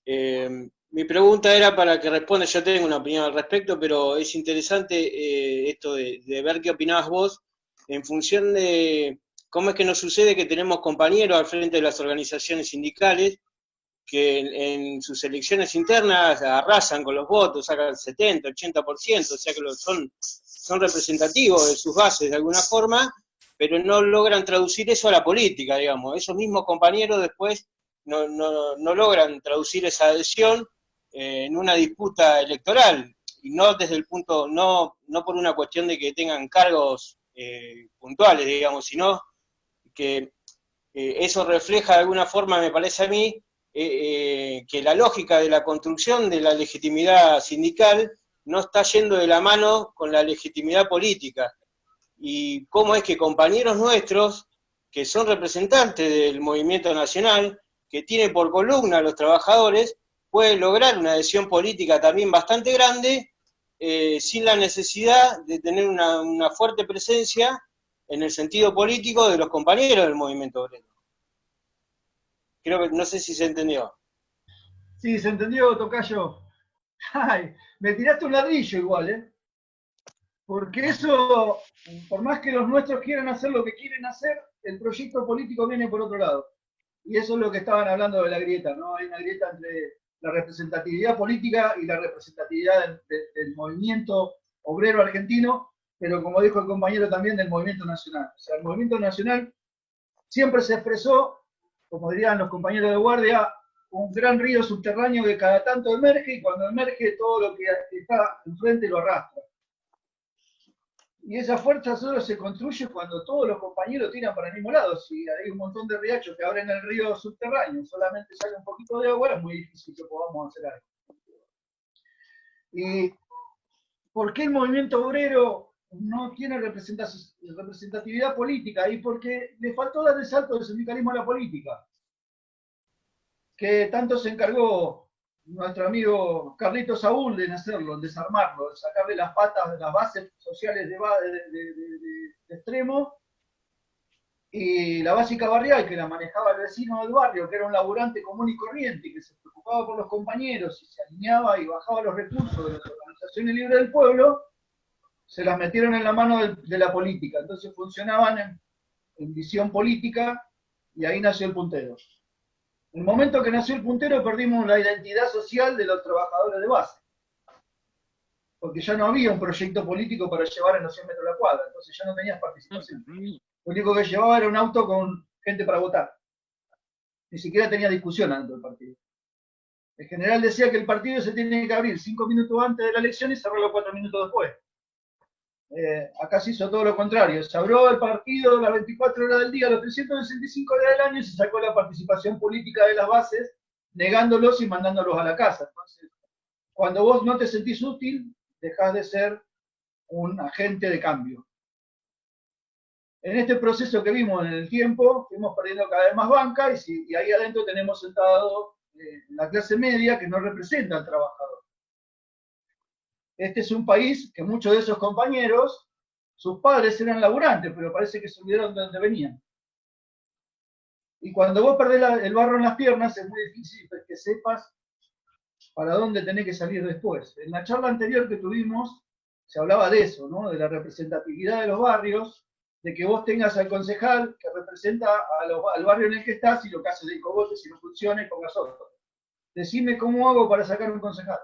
Mi pregunta era para que responda, yo tengo una opinión al respecto, pero es interesante esto de ver qué opinabas vos en función de cómo es que nos sucede que tenemos compañeros al frente de las organizaciones sindicales que en sus elecciones internas arrasan con los votos, sacan 70, 80%, o sea que son representativos de sus bases de alguna forma, pero no logran traducir eso a la política, digamos. Esos mismos compañeros después no logran traducir esa adhesión en una disputa electoral, y no desde el punto, no por una cuestión de que tengan cargos puntuales, digamos, sino que eso refleja de alguna forma, me parece a mí, que la lógica de la construcción de la legitimidad sindical no está yendo de la mano con la legitimidad política. Y cómo es que compañeros nuestros, que son representantes del movimiento nacional, que tienen por columna a los trabajadores, pueden lograr una adhesión política también bastante grande, sin la necesidad de tener una fuerte presencia en el sentido político de los compañeros del movimiento obrero. Creo que, no sé si se entendió. Sí, se entendió, tocayo. Ay, me tiraste un ladrillo igual, ¿eh? Porque eso, por más que los nuestros quieran hacer lo que quieren hacer, el proyecto político viene por otro lado. Y eso es lo que estaban hablando de la grieta, ¿no? Hay una grieta entre la representatividad política y la representatividad del movimiento obrero argentino, pero como dijo el compañero también, del movimiento nacional. O sea, el movimiento nacional siempre se expresó, como dirían los compañeros de guardia, un gran río subterráneo que cada tanto emerge, y cuando emerge todo lo que está enfrente lo arrastra. Y esa fuerza solo se construye cuando todos los compañeros tiran para el mismo lado. Si hay un montón de riachos que abren el río subterráneo, solamente sale un poquito de agua, es muy difícil que podamos hacer algo. ¿Y por qué el movimiento obrero no tiene representatividad política? Y porque le faltó dar el salto del sindicalismo a la política, que tanto se encargó nuestro amigo Carlitos Saúl de hacerlo, de desarmarlo, de sacarle las patas de las bases sociales de extremo, y la básica barrial, que la manejaba el vecino del barrio, que era un laburante común y corriente, que se preocupaba por los compañeros y se alineaba y bajaba los recursos de las organizaciones libres del pueblo, se las metieron en la mano de la política. Entonces funcionaban en visión política, y ahí nació el puntero. En el momento que nació el puntero perdimos la identidad social de los trabajadores de base, porque ya no había un proyecto político para llevar en los 100 metros la cuadra, entonces ya no tenías participación. Lo único que llevaba era un auto con gente para votar. Ni siquiera tenía discusión dentro del partido. El general decía que el partido se tiene que abrir 5 minutos antes de la elección y cerrarlo 4 minutos después. Acá se hizo todo lo contrario. Se abrió el partido las 24 horas del día, los 365 días del año, y se sacó la participación política de las bases, negándolos y mandándolos a la casa. Entonces, cuando vos no te sentís útil, dejás de ser un agente de cambio. En este proceso que vimos en el tiempo, fuimos perdiendo cada vez más banca, y ahí adentro tenemos sentado la clase media, que no representa al trabajador. Este es un país que muchos de esos compañeros, sus padres eran laburantes, pero parece que se olvidaron de dónde venían. Y cuando vos perdés el barro en las piernas, es muy difícil que sepas para dónde tenés que salir después. En la charla anterior que tuvimos, se hablaba de eso, ¿no? De la representatividad de los barrios, de que vos tengas al concejal que representa al barrio en el que estás, y lo que hace de cogote, si no funciona, y pongas otro. Decime cómo hago para sacar un concejal.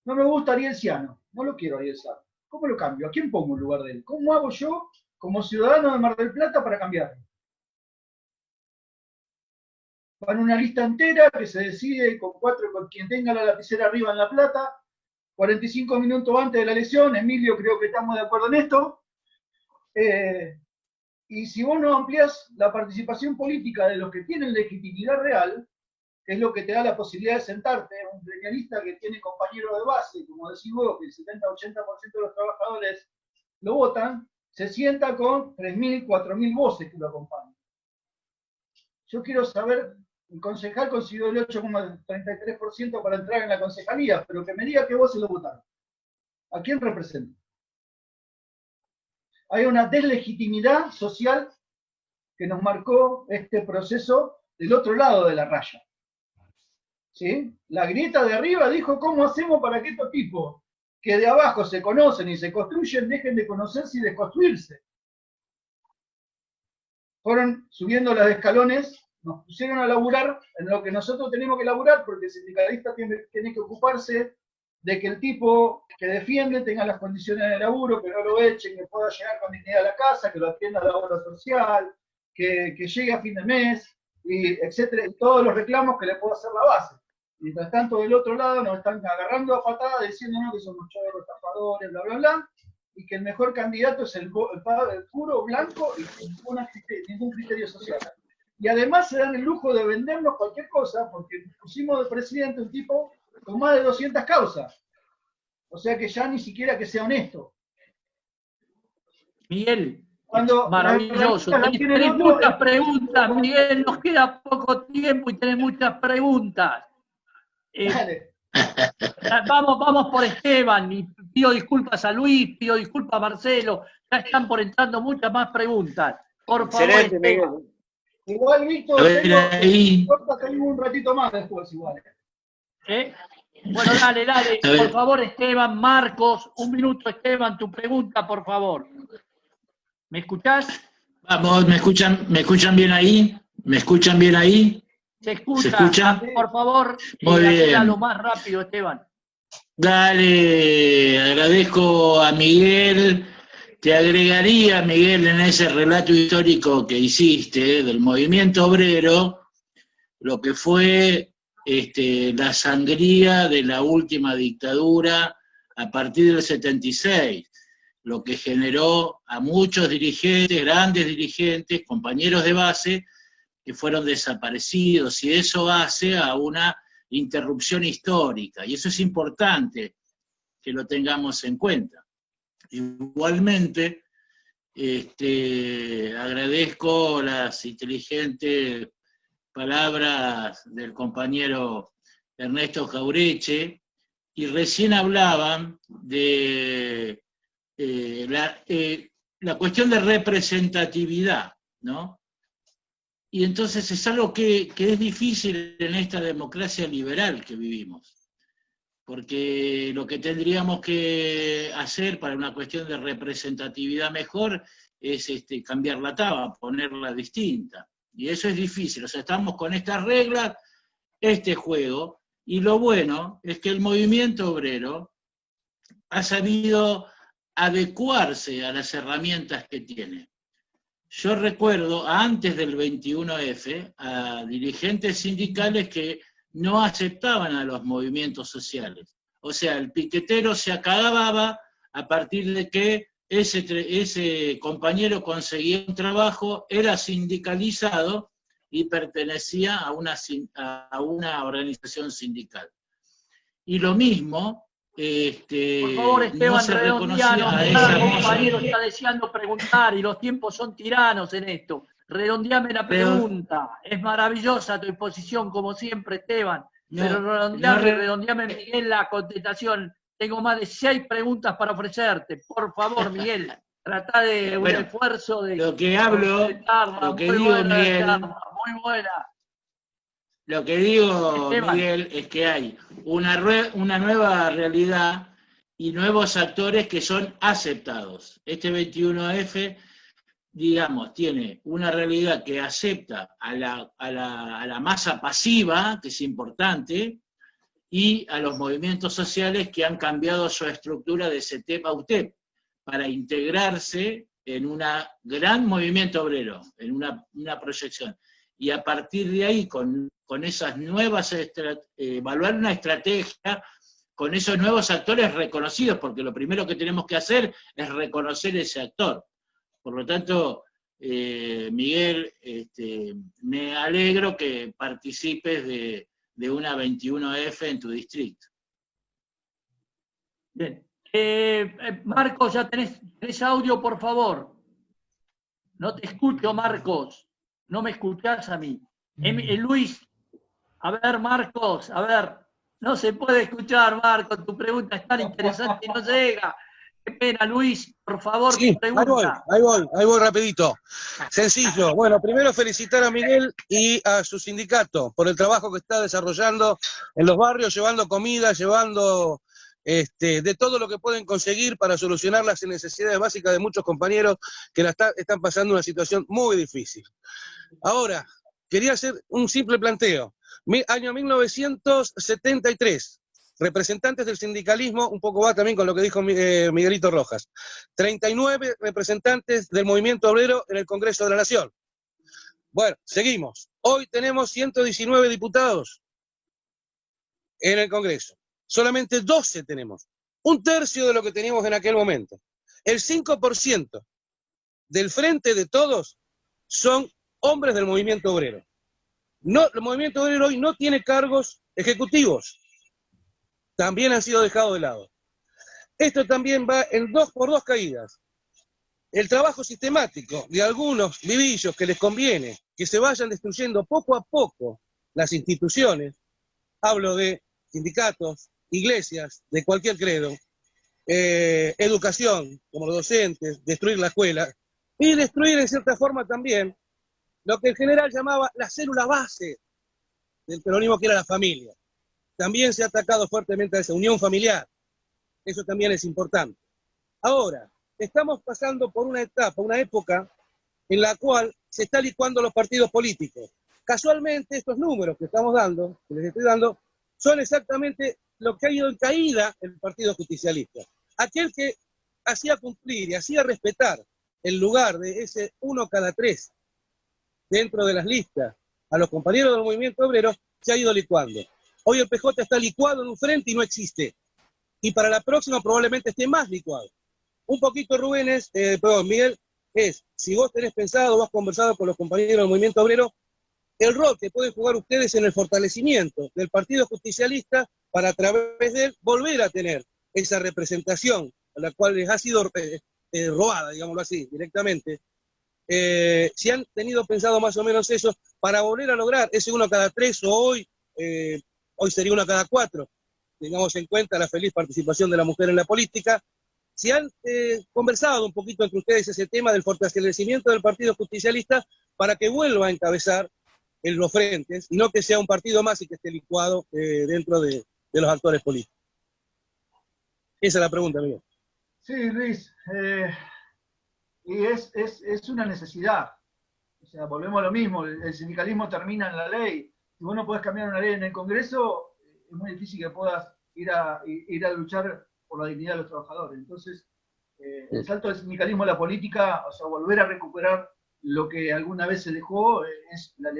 No me gusta Ariel Ciano, no lo quiero Ariel Ciano. ¿Cómo lo cambio? ¿A quién pongo en lugar de él? ¿Cómo hago yo, como ciudadano de Mar del Plata, para cambiarlo? Van una lista entera que se decide con quien tenga la lapicera arriba en La Plata, 45 minutos antes de la elección. Emilio, creo que estamos de acuerdo en esto. Y si vos no ampliás la participación política de los que tienen legitimidad real, que es lo que te da la posibilidad de sentarte, un gremialista que tiene compañeros de base, como decís vos, que el 70-80% de los trabajadores lo votan, se sienta con 3.000, 4.000 voces que lo acompañan. Yo quiero saber El concejal consiguió el 8,33% para entrar en la concejalía, pero que me diga que vos se lo votaron. ¿A quién representa? Hay una deslegitimidad social que nos marcó este proceso del otro lado de la raya. ¿Sí? La grieta de arriba dijo, ¿cómo hacemos para que estos tipos que de abajo se conocen y se construyen dejen de conocerse y de construirse? Fueron subiendo los escalones, nos pusieron a laburar en lo que nosotros tenemos que laburar, porque el sindicalista tiene que ocuparse de que el tipo que defiende tenga las condiciones de laburo, que no lo echen, que pueda llegar con dignidad a la casa, que lo atienda a la obra social, que llegue a fin de mes, y etcétera, y todos los reclamos que le pueda hacer la base. Mientras tanto, del otro lado nos están agarrando a patadas diciéndonos que somos chorros, estafadores, bla, bla, bla, y que el mejor candidato es el puro blanco y sin ningún criterio social. Y además se dan el lujo de vendernos cualquier cosa, porque pusimos de presidente un tipo con más de 200 causas. O sea que ya ni siquiera que sea honesto. Miguel, Cuando maravilloso. Tenés muchas preguntas, Miguel, nos queda poco tiempo y tenés muchas preguntas. Vamos por Esteban, y pido disculpas a Luis, pido disculpas a Marcelo, ya están por entrando muchas más preguntas. Por favor, Excelente, Esteban. Miguel. Igual, Víctor, tengo un ratito más después, igual. Bueno, dale, por favor, Esteban, Marcos, un minuto, Esteban, tu pregunta, por favor. ¿Me escuchás? Vamos, ¿me escuchan bien ahí? ¿Me escuchan bien ahí? ¿Se escucha? ¿Se escucha? Por favor, Muy bien. lo más rápido, Esteban. Dale, agradezco a Miguel. Te agregaría, Miguel, en ese relato histórico que hiciste del movimiento obrero, lo que fue la sangría de la última dictadura a partir del 76, lo que generó a muchos dirigentes, grandes dirigentes, compañeros de base, que fueron desaparecidos, y eso hace a una interrupción histórica, y eso es importante que lo tengamos en cuenta. Igualmente, agradezco las inteligentes palabras del compañero Ernesto Jaureche, y recién hablaban de la cuestión de representatividad, ¿no? Y entonces es algo que es difícil en esta democracia liberal que vivimos, porque lo que tendríamos que hacer para una cuestión de representatividad mejor es cambiar la tabla, ponerla distinta. Y eso es difícil, o sea, estamos con estas reglas, este juego, y lo bueno es que el movimiento obrero ha sabido adecuarse a las herramientas que tiene. Yo recuerdo, antes del 21F, a dirigentes sindicales que no aceptaban a los movimientos sociales. O sea, el piquetero se acababa a partir de que ese compañero conseguía un trabajo, era sindicalizado y pertenecía a una organización sindical. Y lo mismo, por favor, Esteban, no se redondeanos, reconocía a esa compañero está deseando preguntar y los tiempos son tiranos en esto. Redondeame la pregunta. Es maravillosa tu exposición, como siempre, Esteban. Pero redondeame, Miguel, la contestación. Tengo más de 6 preguntas para ofrecerte. Por favor, Miguel, trata de un esfuerzo de... Lo que hablo, lo que digo, Miguel... Muy buena. Lo que digo, Esteban, Miguel, es que hay una nueva realidad y nuevos actores que son aceptados. Este 21F, digamos, tiene una realidad que acepta a la masa pasiva, que es importante, y a los movimientos sociales que han cambiado su estructura de CETEP a UTEP, para integrarse en un gran movimiento obrero, en una proyección. Y a partir de ahí, con esas nuevas, evaluar una estrategia con esos nuevos actores reconocidos, porque lo primero que tenemos que hacer es reconocer ese actor. Por lo tanto, Miguel, me alegro que participes de una 21F en tu distrito. Bien. Marcos, ya tenés audio, por favor. No te escucho, Marcos. No me escuchás a mí. Luis, A ver, Marcos, a ver. No se puede escuchar, Marcos. Tu pregunta es tan interesante y no llega. Qué pena, Luis. Por favor, Sí, tu pregunta. ahí voy rapidito. Sencillo. Bueno, primero felicitar a Miguel y a su sindicato por el trabajo que está desarrollando en los barrios, llevando comida, llevando de todo lo que pueden conseguir para solucionar las necesidades básicas de muchos compañeros que están pasando una situación muy difícil. Ahora, quería hacer un simple planteo. Año 1973. Representantes del sindicalismo, un poco va también con lo que dijo Miguelito Rojas, 39 representantes del movimiento obrero en el Congreso de la Nación. Bueno, seguimos. Hoy tenemos 119 diputados en el Congreso. Solamente 12 tenemos. Un tercio de lo que teníamos en aquel momento. El 5% del frente de todos son hombres del movimiento obrero. No, el movimiento obrero hoy no tiene cargos ejecutivos. También han sido dejados de lado. Esto también va en por dos caídas. El trabajo sistemático de algunos vivillos que les conviene que se vayan destruyendo poco a poco las instituciones, hablo de sindicatos, iglesias, de cualquier credo, educación, como los docentes, destruir la escuela, y destruir en cierta forma también lo que el general llamaba la célula base del peronismo, que era la familia. También se ha atacado fuertemente a esa unión familiar. Eso también es importante. Ahora, estamos pasando por una etapa, una época en la cual se está licuando los partidos políticos. Casualmente, estos números que estamos dando, que les estoy dando, son exactamente lo que ha ido en caída el Partido Justicialista. Aquel que hacía cumplir y hacía respetar el lugar de ese 1 cada 3 dentro de las listas a los compañeros del movimiento obrero, se ha ido licuando. Hoy el PJ está licuado en un frente y no existe. Y para la próxima probablemente esté más licuado. Un poquito, Miguel, si vos tenés pensado, vos has conversado con los compañeros del movimiento obrero, el rol que pueden jugar ustedes en el fortalecimiento del Partido Justicialista para a través de él volver a tener esa representación a la cual les ha sido robada, digámoslo así, directamente. Si han tenido pensado más o menos eso para volver a lograr ese 1 cada 3 o hoy sería 1 cada 4, tengamos en cuenta la feliz participación de la mujer en la política. Si han conversado un poquito entre ustedes ese tema del fortalecimiento del Partido Justicialista para que vuelva a encabezar en los frentes y no que sea un partido más y que esté licuado dentro de los actores políticos. Esa es la pregunta, amigo. Sí, Luis. Y es una necesidad. O sea, volvemos a lo mismo. El sindicalismo termina en la ley. Si vos no podés cambiar una ley en el Congreso, es muy difícil que puedas ir a luchar por la dignidad de los trabajadores. Entonces, el salto del sindicalismo a la política, o sea, volver a recuperar lo que alguna vez se dejó, es la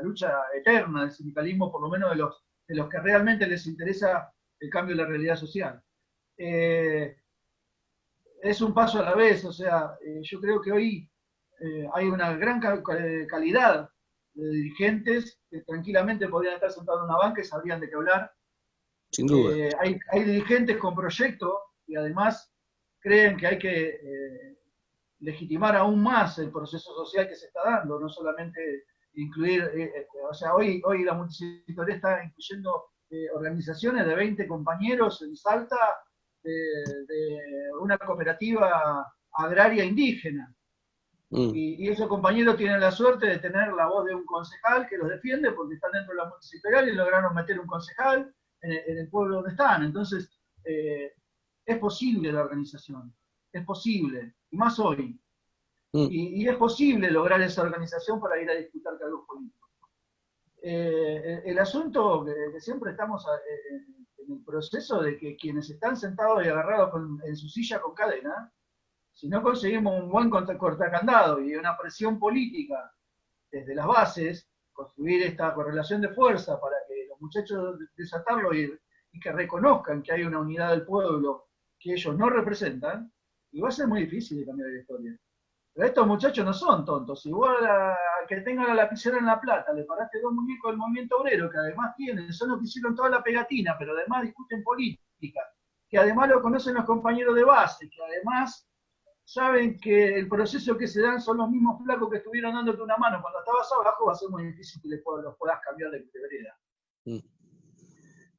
lucha eterna del sindicalismo, por lo menos de los que realmente les interesa el cambio de la realidad social. Es un paso a la vez, o sea, yo creo que hoy hay una gran calidad de dirigentes que tranquilamente podrían estar sentados en una banca y sabrían de qué hablar. Sin duda. Hay dirigentes con proyectos y además creen que hay que legitimar aún más el proceso social que se está dando, no solamente incluir, o sea, hoy la multisectorial está incluyendo organizaciones de 20 compañeros en Salta de una cooperativa agraria indígena. Y esos compañeros tienen la suerte de tener la voz de un concejal que los defiende porque están dentro de la multisectorial y lograron meter un concejal en el pueblo donde están. Entonces, es posible la organización, es posible, y más hoy. Y es posible lograr esa organización para ir a disputar cargos políticos. El asunto que siempre estamos en el proceso de que quienes están sentados y agarrados en su silla con cadena, si no conseguimos un buen cortacandado y una presión política desde las bases, construir esta correlación de fuerza para que los muchachos desatarlo y que reconozcan que hay una unidad del pueblo que ellos no representan, y va a ser muy difícil de cambiar la historia. Pero estos muchachos no son tontos. Igual a que tengan la lapicera en La Plata, le paraste 2 muñecos del movimiento obrero, que además son los que hicieron toda la pegatina, pero además discuten política, que además lo conocen los compañeros de base, que además saben que el proceso que se dan son los mismos flacos que estuvieron dándote una mano cuando estabas abajo, va a ser muy difícil que los puedas cambiar de vereda.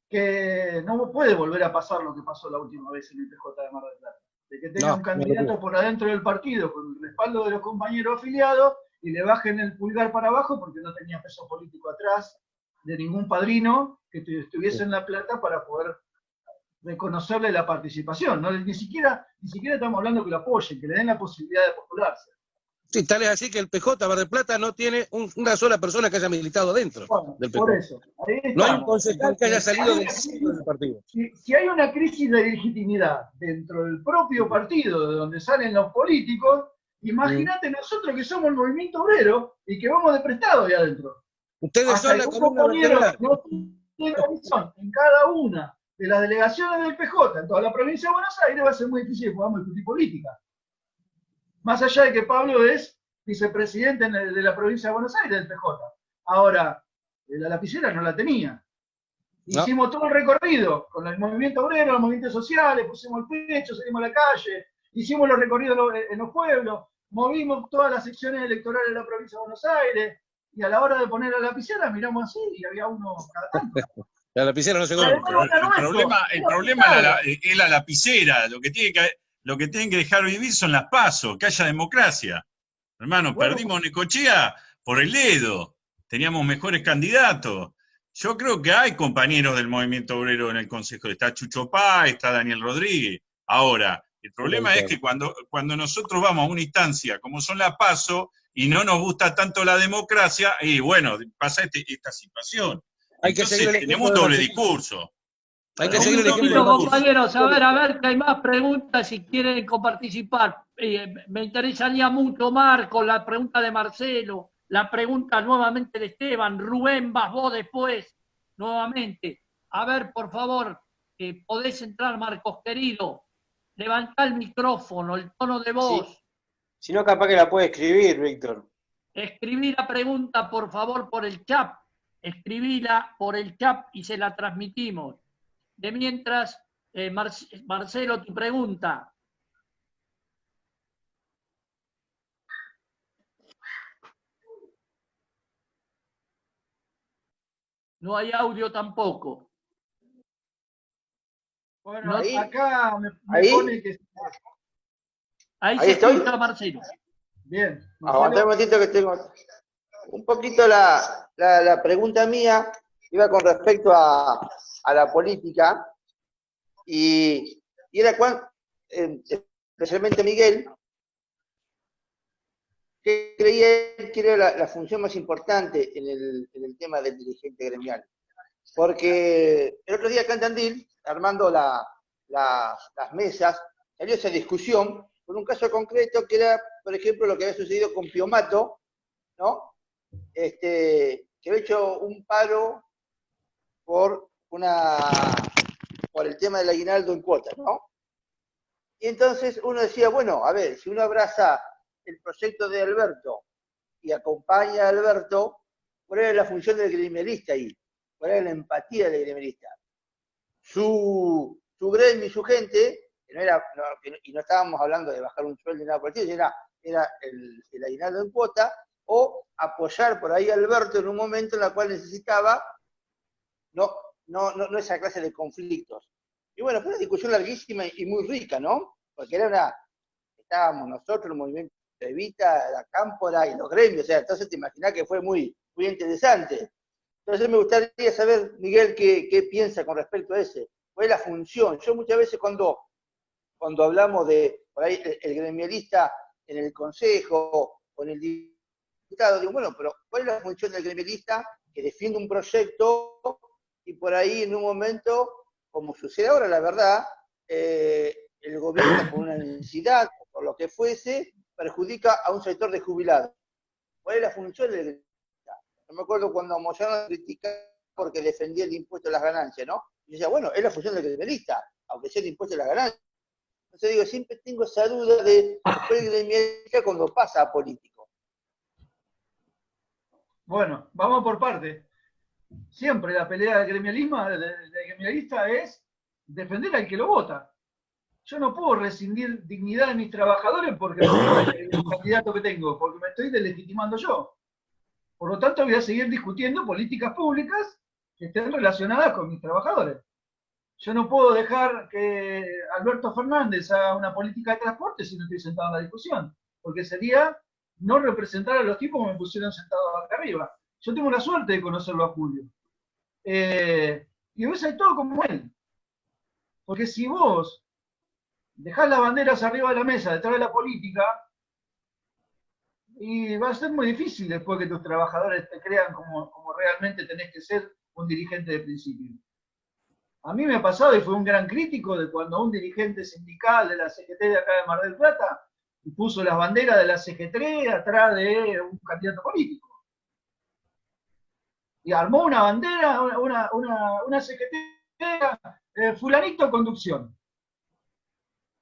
Que no puede volver a pasar lo que pasó la última vez en el PJ de Mar del Plata. De que tenga un candidato por adentro del partido con el respaldo de los compañeros afiliados y le bajen el pulgar para abajo porque no tenía peso político atrás de ningún padrino que estuviese en La Plata para poder reconocerle la participación. ¿No? Ni siquiera estamos hablando que lo apoyen, que le den la posibilidad de postularse. Sí, tal es así que el PJ Mar del Plata no tiene una sola persona que haya militado dentro del PJ. Por eso. No hay un concejal que haya salido del partido. Si hay una crisis de legitimidad dentro del propio partido de donde salen los políticos, imagínate nosotros que somos el movimiento obrero y que vamos de prestado ahí adentro. Ustedes son la columna vertebral. No tienen comisión en cada una de las delegaciones del PJ en toda la provincia de Buenos Aires, va a ser muy difícil que podamos discutir política. Más allá de que Pablo es vicepresidente de la provincia de Buenos Aires del PJ. Ahora, la lapicera no la tenía. Hicimos todo el recorrido con el movimiento obrero, los movimientos sociales, pusimos el pecho, salimos a la calle, hicimos los recorridos en los pueblos, movimos todas las secciones electorales de la provincia de Buenos Aires, y a la hora de poner la lapicera miramos así y había uno cada tanto. La lapicera no se conoce. El problema es la lapicera. Lo que tienen que dejar vivir son las PASO, que haya democracia. Hermano, perdimos Necochea por el dedo. Teníamos mejores candidatos. Yo creo que hay compañeros del movimiento obrero en el Consejo. Está Chucho Pá, está Daniel Rodríguez. Ahora, el problema es que cuando nosotros vamos a una instancia como son las PASO y no nos gusta tanto la democracia, y bueno, pasa esta situación. Entonces, tenemos un doble discurso. Hay que seguir el ejemplo. Compañeros, a ver, que hay más preguntas si quieren coparticipar. Me interesaría mucho, Marco, la pregunta de Marcelo, la pregunta nuevamente de Esteban. Rubén, vas vos después, nuevamente. A ver, por favor, podés entrar, Marcos, querido. Levantá el micrófono, el tono de voz. Sí. Si no, capaz que la puede escribir, Víctor. Escribí la pregunta, por favor, por el chat. Escribíla por el chat y se la transmitimos. De mientras, Marcelo, tu pregunta. No hay audio tampoco. Bueno, ahí, acá me pone que... Ahí se escucha, Marcelo. Bien. Aguantá un momentito que tengo... Un poquito la pregunta mía iba con respecto a la política y era especialmente Miguel, que creía que era la función más importante en el tema del dirigente gremial. Porque el otro día acá en Tandil, armando las mesas, salió esa discusión con un caso concreto que era, por ejemplo, lo que había sucedido con Piomato, ¿no? Que había hecho un paro por el tema del aguinaldo en cuotas, ¿no? Y entonces uno decía, bueno, a ver, si uno abraza el proyecto de Alberto y acompaña a Alberto, ¿cuál era la función del gremialista ahí? ¿Cuál era la empatía del gremialista? Su gremio y su gente, y no estábamos hablando de bajar un sueldo ni nada por el estilo, era el aguinaldo en cuota, o apoyar por ahí a Alberto en un momento en el cual necesitaba no esa clase de conflictos. Y bueno, fue una discusión larguísima y muy rica, ¿no? Porque estábamos nosotros, el movimiento de Evita, la Cámpora y los gremios, o sea, entonces te imaginás que fue muy, muy interesante. Entonces me gustaría saber, Miguel, qué piensa con respecto a ese. ¿Cuál es la función? Yo muchas veces cuando hablamos de, por ahí, el gremialista en el consejo, con el diputado, digo, bueno, pero ¿cuál es la función del gremialista que defiende un proyecto y por ahí en un momento, como sucede ahora, la verdad, el gobierno por una necesidad, o por lo que fuese, perjudica a un sector de jubilados? ¿Cuál es la función del gremialista? No me acuerdo cuando Moyano criticaba porque defendía el impuesto a las ganancias, ¿no? Y decía, bueno, es la función del gremialista, aunque sea el impuesto a las ganancias. Entonces digo, siempre tengo esa duda de el gremialista cuando pasa a político. Bueno, vamos por parte. Siempre la pelea del gremialismo, del gremialista, es defender al que lo vota. yo no puedo rescindir dignidad de mis trabajadores porque el candidato que tengo, porque me estoy deslegitimando yo. Por lo tanto, voy a seguir discutiendo políticas públicas que estén relacionadas con mis trabajadores. Yo no puedo dejar que Alberto Fernández haga una política de transporte si no estoy sentado en la discusión, porque sería no representar a los tipos que me pusieron sentado acá arriba. Yo tengo la suerte de conocerlo a Julio. Y vos hay todo como él. Porque si vos dejás las banderas arriba de la mesa, detrás de la política, y va a ser muy difícil después que tus trabajadores te crean como realmente tenés que ser un dirigente de principio. A mí me ha pasado y fue un gran crítico de cuando un dirigente sindical de la CGT de acá de Mar del Plata puso las banderas de la CGT atrás de un candidato político. Y armó una bandera, una CGT, fulanito conducción.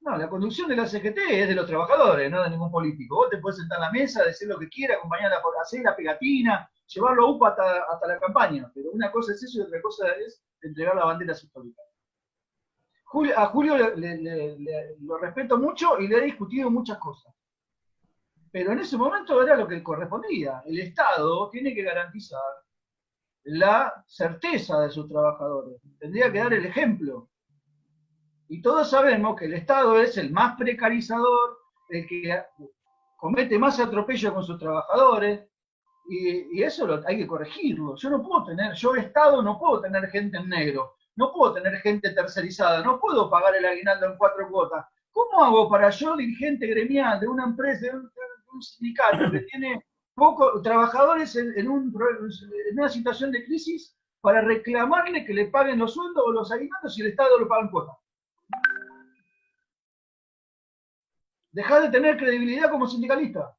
No, la conducción de la CGT es de los trabajadores, no de ningún político. Vos te podés sentar en la mesa, decir lo que quieras, acompañarla por hacer la pegatina, llevarlo a UPA hasta la campaña. Pero una cosa es eso y otra cosa es entregar la bandera histórica. A Julio lo respeto mucho y le he discutido muchas cosas. Pero en ese momento era lo que correspondía. El Estado tiene que garantizar la certeza de sus trabajadores. Tendría que dar el ejemplo. Y todos sabemos que el Estado es el más precarizador, el que comete más atropello con sus trabajadores, y eso hay que corregirlo. Yo Estado no puedo tener gente en negro, no puedo tener gente tercerizada, no puedo pagar el aguinaldo en 4 cuotas. ¿Cómo hago para yo, dirigente gremial de una empresa, de un sindicato que tiene pocos trabajadores en una situación de crisis, para reclamarle que le paguen los sueldos o los aguinaldos si el Estado lo paga en cuotas? Dejá de tener credibilidad como sindicalista.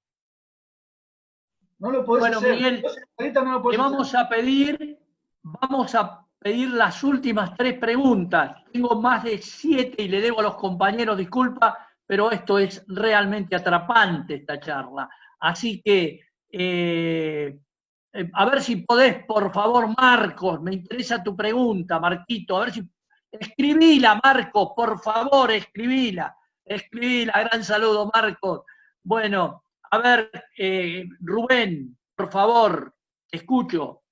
No lo podés hacer. Miguel, no lo podés te vamos a pedir las últimas 3 preguntas. Tengo más de 7 y le debo a los compañeros disculpa, pero esto es realmente atrapante, esta charla. Así que, a ver si podés, por favor, Marcos, me interesa tu pregunta, Marquito, a ver si... Escribila, Marcos, por favor, escribila. Escribila, gran saludo, Marcos. Bueno, a ver, Rubén, por favor, te escucho.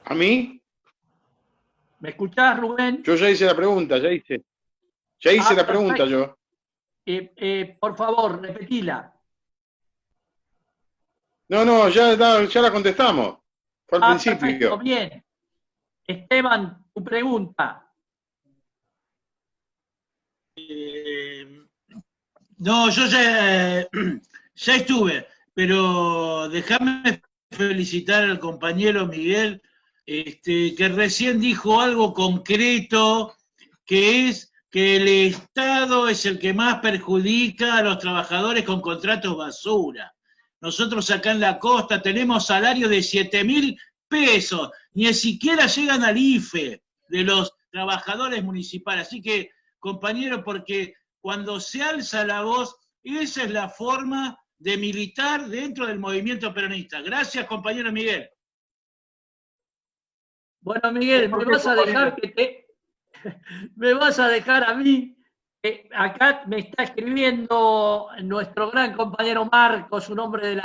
¿A mí? ¿Me escuchás, Rubén? Yo ya hice la pregunta, ya hice la pregunta yo. Por favor, repetila. No, ya la contestamos. Fue al principio. Perfecto, bien. Esteban, tu pregunta. No, yo ya estuve, pero déjame felicitar al compañero Miguel, que recién dijo algo concreto, que es que el Estado es el que más perjudica a los trabajadores con contratos basura. Nosotros acá en la costa tenemos salarios de 7.000 pesos, ni siquiera llegan al IFE de los trabajadores municipales. Así que, compañero, porque cuando se alza la voz, esa es la forma de militar dentro del movimiento peronista. Gracias, compañero Miguel. Bueno, Miguel, me vas a dejar me vas a dejar a mí. Acá me está escribiendo nuestro gran compañero Marcos, un hombre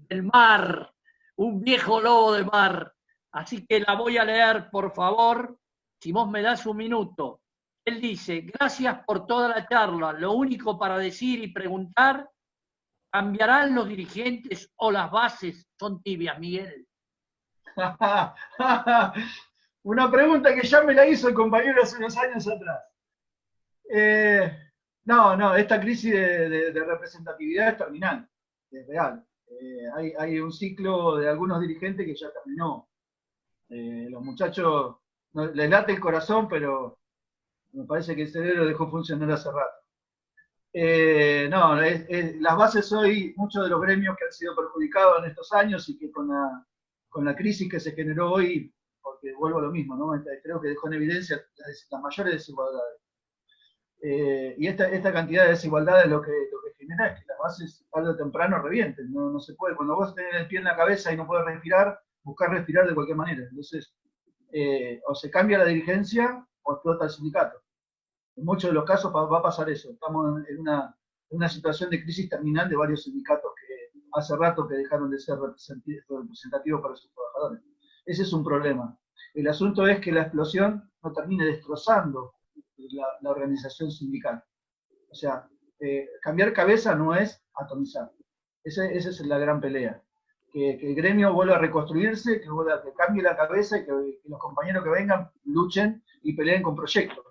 del mar, un viejo lobo de mar. Así que la voy a leer, por favor, si vos me das un minuto. Él dice, gracias por toda la charla. Lo único para decir y preguntar, ¿cambiarán los dirigentes o las bases son tibias, Miguel? Una pregunta que ya me la hizo el compañero hace unos años atrás. No, esta crisis de representatividad es terminal, es real. Hay un ciclo de algunos dirigentes que ya terminó. Los muchachos, les late el corazón, pero me parece que el cerebro dejó funcionar hace rato. Las bases hoy, muchos de los gremios que han sido perjudicados en estos años y que con la crisis que se generó hoy, porque vuelvo a lo mismo, ¿no? Creo que dejó en evidencia las mayores desigualdades. Y esta cantidad de desigualdades lo que genera es que las bases tarde o temprano revienten. No se puede. Cuando vos tenés el pie en la cabeza y no podés respirar, buscar respirar de cualquier manera. Entonces, o se cambia la dirigencia o explota el sindicato. En muchos de los casos va a pasar eso. Estamos en una situación de crisis terminal de varios sindicatos que hace rato que dejaron de ser representativos para sus trabajadores. Ese es un problema. El asunto es que la explosión no termine destrozando la organización sindical. O sea, cambiar cabeza no es atomizar. Esa es la gran pelea. Que el gremio vuelva a reconstruirse, que cambie la cabeza y que los compañeros que vengan luchen y peleen con proyectos.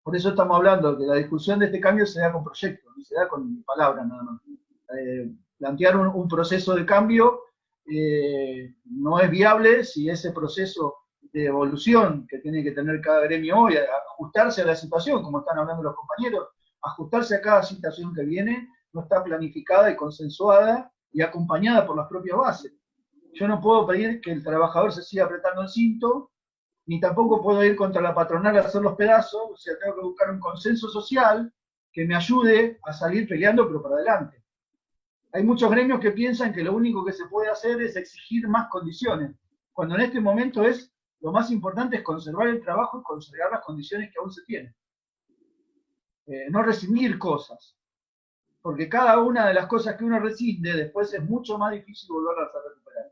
Por eso estamos hablando que la discusión de este cambio se da con proyectos, no se da con palabras nada más. Plantear un proceso de cambio no es viable si ese proceso de evolución que tiene que tener cada gremio hoy, ajustarse a la situación, como están hablando los compañeros, ajustarse a cada situación que viene, no está planificada y consensuada y acompañada por las propias bases. Yo no puedo pedir que el trabajador se siga apretando el cinto, ni tampoco puedo ir contra la patronal a hacer los pedazos, o sea, tengo que buscar un consenso social que me ayude a salir peleando, pero para adelante. Hay muchos gremios que piensan que lo único que se puede hacer es exigir más condiciones, cuando en este momento lo más importante es conservar el trabajo y conservar las condiciones que aún se tienen. No rescindir cosas, porque cada una de las cosas que uno rescinde después es mucho más difícil volverlas a recuperar.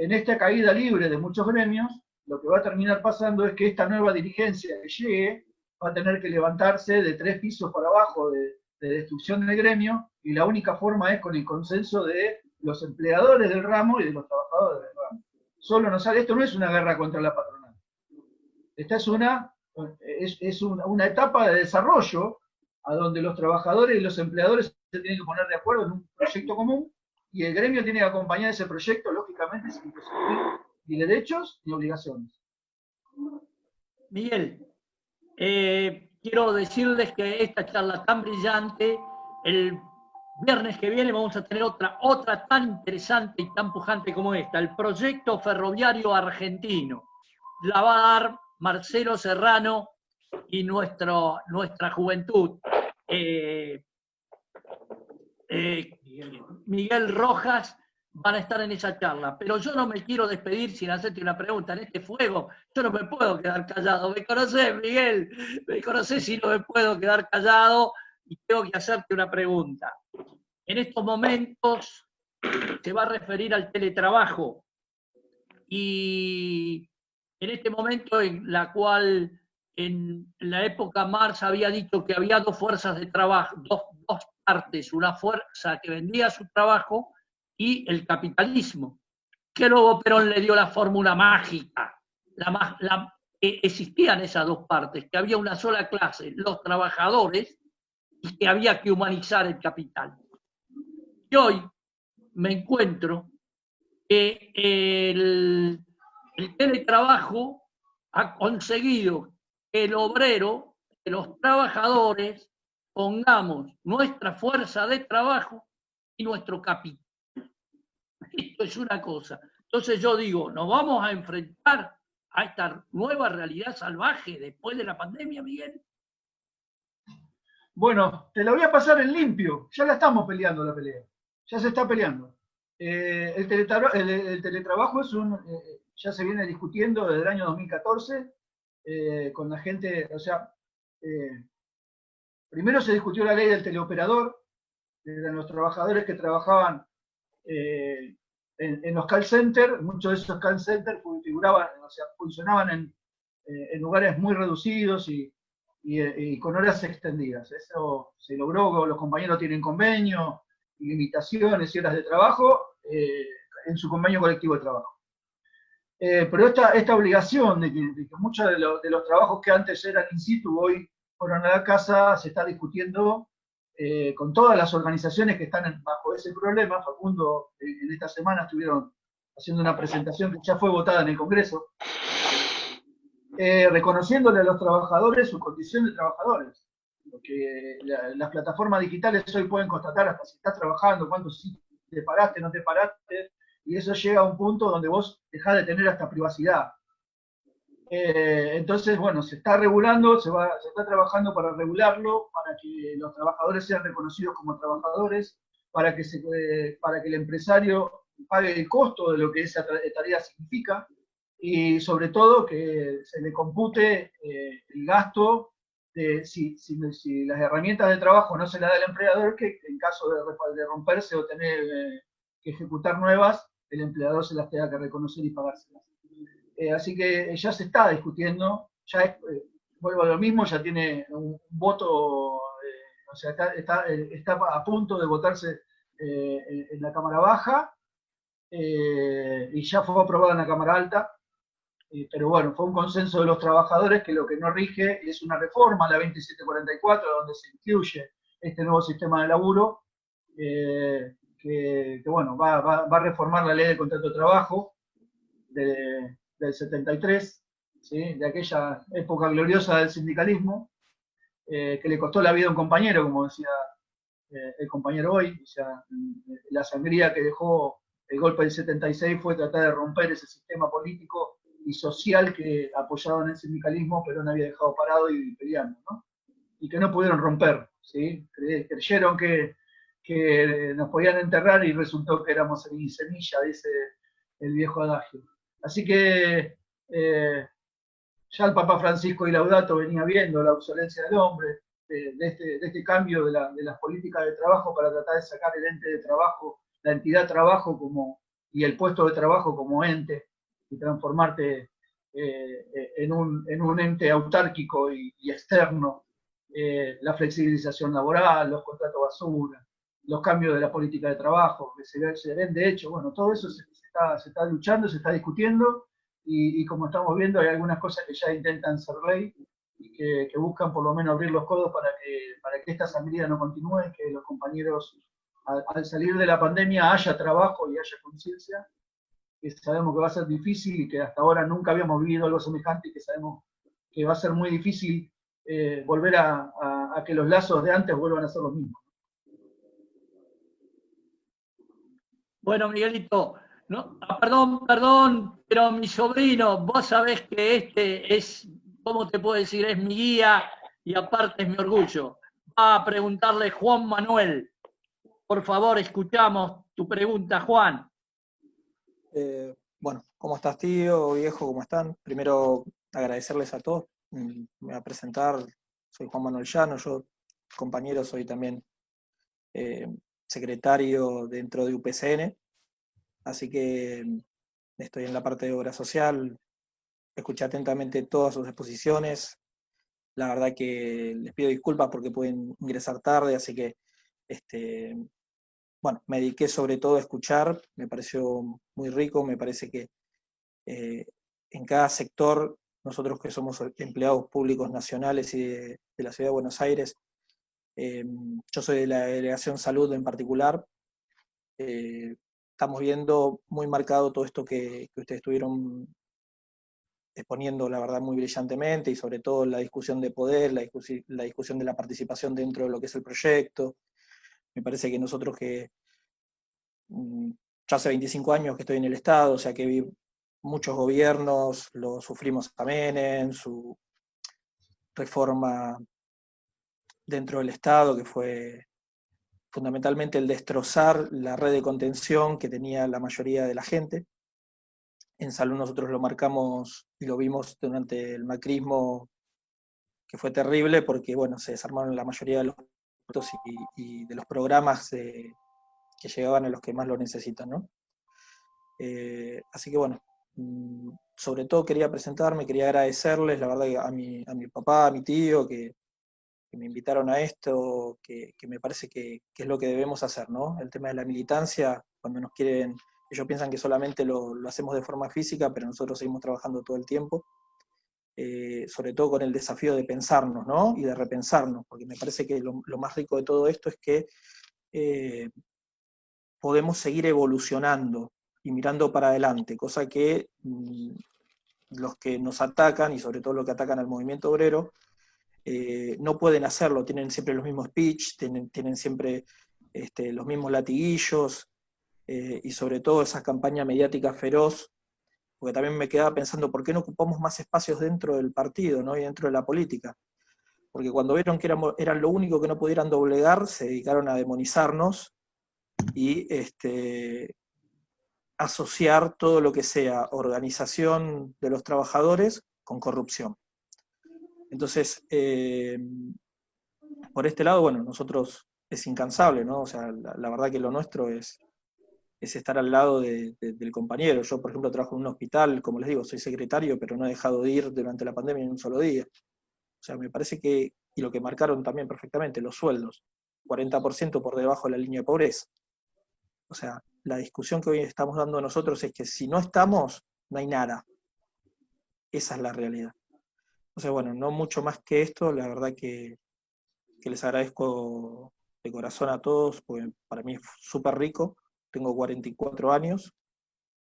En esta caída libre de muchos gremios, lo que va a terminar pasando es que esta nueva dirigencia que llegue va a tener que levantarse de 3 pisos para abajo de destrucción del gremio, y la única forma es con el consenso de los empleadores del ramo y de los trabajadores del ramo. Solo nos sale, esto no es una guerra contra la patronal. Esta es una etapa de desarrollo a donde los trabajadores y los empleadores se tienen que poner de acuerdo en un proyecto común, y el gremio tiene que acompañar ese proyecto, lógicamente, sin prescindir ni derechos ni obligaciones. Miguel, quiero decirles que esta charla tan brillante, el viernes que viene vamos a tener otra tan interesante y tan pujante como esta, el proyecto ferroviario argentino. La va a dar Marcelo Serrano y nuestra juventud. Miguel Rojas van a estar en esa charla, pero yo no me quiero despedir sin hacerte una pregunta. En este fuego yo no me puedo quedar callado. ¿Me conocés, Miguel? ¿Me conocés si no me puedo quedar callado? Y tengo que hacerte una pregunta. En estos momentos se va a referir al teletrabajo, y en este momento en la cual en la época Marx había dicho que había 2 fuerzas de trabajo, dos partes, una fuerza que vendía su trabajo y el capitalismo, que luego Perón le dio la fórmula mágica. Existían esas 2 partes, que había una sola clase, los trabajadores, y que había que humanizar el capital. Y hoy me encuentro que el teletrabajo ha conseguido que el obrero, que los trabajadores, pongamos nuestra fuerza de trabajo y nuestro capital. Esto es una cosa. Entonces yo digo, ¿nos vamos a enfrentar a esta nueva realidad salvaje después de la pandemia, Miguel? Bueno, te la voy a pasar en limpio. Ya la estamos peleando, la pelea. Ya se está peleando. El teletrabajo ya se viene discutiendo desde el año 2014 con la gente, o sea, primero se discutió la ley del teleoperador, eran los trabajadores que trabajaban en los call centers. Muchos de esos call centers funcionaban en lugares muy reducidos y con horas extendidas. Eso se logró, los compañeros tienen convenio, limitaciones y horas de trabajo en su convenio colectivo de trabajo. Pero esta obligación de que muchos de los trabajos que antes eran in situ hoy fueron a la casa, se está discutiendo con todas las organizaciones que están bajo ese problema. Facundo en esta semana estuvieron haciendo una presentación que ya fue votada en el Congreso, reconociéndole a los trabajadores su condición de trabajadores. Porque las plataformas digitales hoy pueden constatar hasta si estás trabajando, cuánto sí te paraste, no te paraste, y eso llega a un punto donde vos dejás de tener hasta privacidad. Entonces, bueno, se está regulando, se está trabajando para regularlo, para que los trabajadores sean reconocidos como trabajadores, para que el empresario pague el costo de lo que esa tarea significa, y sobre todo que se le compute el gasto de si las herramientas de trabajo no se las da el empleador, que en caso de romperse o tener que ejecutar nuevas, el empleador se las tenga que reconocer y pagárselas. Así que ya se está discutiendo, ya vuelvo a lo mismo, ya tiene un voto, o sea, está a punto de votarse en la Cámara Baja, y ya fue aprobada en la Cámara Alta, pero bueno, fue un consenso de los trabajadores que lo que no rige es una reforma, la 2744, donde se incluye este nuevo sistema de laburo, que bueno, va a reformar la ley de contrato de trabajo del 73, ¿sí? De aquella época gloriosa del sindicalismo, que le costó la vida a un compañero, como decía el compañero hoy. O sea, la sangría que dejó el golpe del 76 fue tratar de romper ese sistema político y social que apoyaban el sindicalismo, pero no había dejado parado y peleando, ¿no? Y que no pudieron romper, ¿sí? Creyeron que nos podían enterrar y resultó que éramos semilla, dice el viejo adagio. Así que ya el Papa Francisco y Laudato venía viendo la obsolencia del hombre, de este cambio de las políticas de trabajo para tratar de sacar el ente de trabajo, la entidad trabajo y el puesto de trabajo como ente, y transformarte en un ente autárquico y externo. La flexibilización laboral, los contratos basura, los cambios de la política de trabajo, que se ven de hecho, bueno, todo eso se está luchando, se está discutiendo, y como estamos viendo, hay algunas cosas que ya intentan ser ley y que buscan por lo menos abrir los codos para que esta sangría no continúe, que los compañeros al salir de la pandemia haya trabajo y haya conciencia, que sabemos que va a ser difícil y que hasta ahora nunca habíamos vivido algo semejante, y que sabemos que va a ser muy difícil volver a que los lazos de antes vuelvan a ser los mismos. Bueno, Miguelito, no, perdón, pero mi sobrino, vos sabés que este es, ¿cómo te puedo decir? Es mi guía y aparte es mi orgullo. Va a preguntarle Juan Manuel. Por favor, escuchamos tu pregunta, Juan. Bueno, ¿cómo estás, tío, viejo? ¿Cómo están? Primero, agradecerles a todos. Me voy a presentar, soy Juan Manuel Llano, yo, compañero, soy también secretario dentro de UPCN, así que estoy en la parte de obra social, escuché atentamente todas sus exposiciones, la verdad que les pido disculpas porque pueden ingresar tarde, así que bueno, me dediqué sobre todo a escuchar, me pareció muy rico, me parece que en cada sector, nosotros que somos empleados públicos nacionales y de la Ciudad de Buenos Aires, yo soy de la Delegación Salud en particular, estamos viendo muy marcado todo esto que ustedes estuvieron exponiendo, la verdad, muy brillantemente, y sobre todo la discusión de poder, la discusión de la participación dentro de lo que es el proyecto. Me parece que nosotros que ya hace 25 años que estoy en el Estado, o sea que vi muchos gobiernos, lo sufrimos también en su reforma dentro del Estado, que fue fundamentalmente el destrozar la red de contención que tenía la mayoría de la gente. En salud nosotros lo marcamos y lo vimos durante el macrismo, que fue terrible porque bueno, se desarmaron la mayoría de los productos y de los programas que llegaban a los que más lo necesitan, ¿no? Así que bueno, sobre todo quería presentarme, quería agradecerles, la verdad, a mi papá, a mi tío, que me invitaron a esto, que me parece que es lo que debemos hacer, ¿no? El tema de la militancia, cuando nos quieren, ellos piensan que solamente lo hacemos de forma física, pero nosotros seguimos trabajando todo el tiempo, sobre todo con el desafío de pensarnos, ¿no? Y de repensarnos, porque me parece que lo más rico de todo esto es que podemos seguir evolucionando y mirando para adelante, cosa que los que nos atacan, y sobre todo los que atacan al movimiento obrero, no pueden hacerlo, tienen siempre los mismos pitch, tienen siempre los mismos latiguillos, y sobre todo esa campaña mediática feroz, porque también me quedaba pensando, ¿por qué no ocupamos más espacios dentro del partido, ¿no? Y dentro de la política? Porque cuando vieron que eran lo único que no pudieran doblegar, se dedicaron a demonizarnos, y asociar todo lo que sea organización de los trabajadores con corrupción. Entonces, por este lado, bueno, nosotros es incansable, ¿no? O sea, la verdad que lo nuestro es estar al lado del compañero. Yo, por ejemplo, trabajo en un hospital, como les digo, soy secretario, pero no he dejado de ir durante la pandemia ni un solo día. O sea, me parece que, y lo que marcaron también perfectamente, los sueldos, 40% por debajo de la línea de pobreza. O sea, la discusión que hoy estamos dando nosotros es que si no estamos, no hay nada. Esa es la realidad. O sea, bueno, no mucho más que esto, la verdad que les agradezco de corazón a todos, porque para mí es súper rico. Tengo 44 años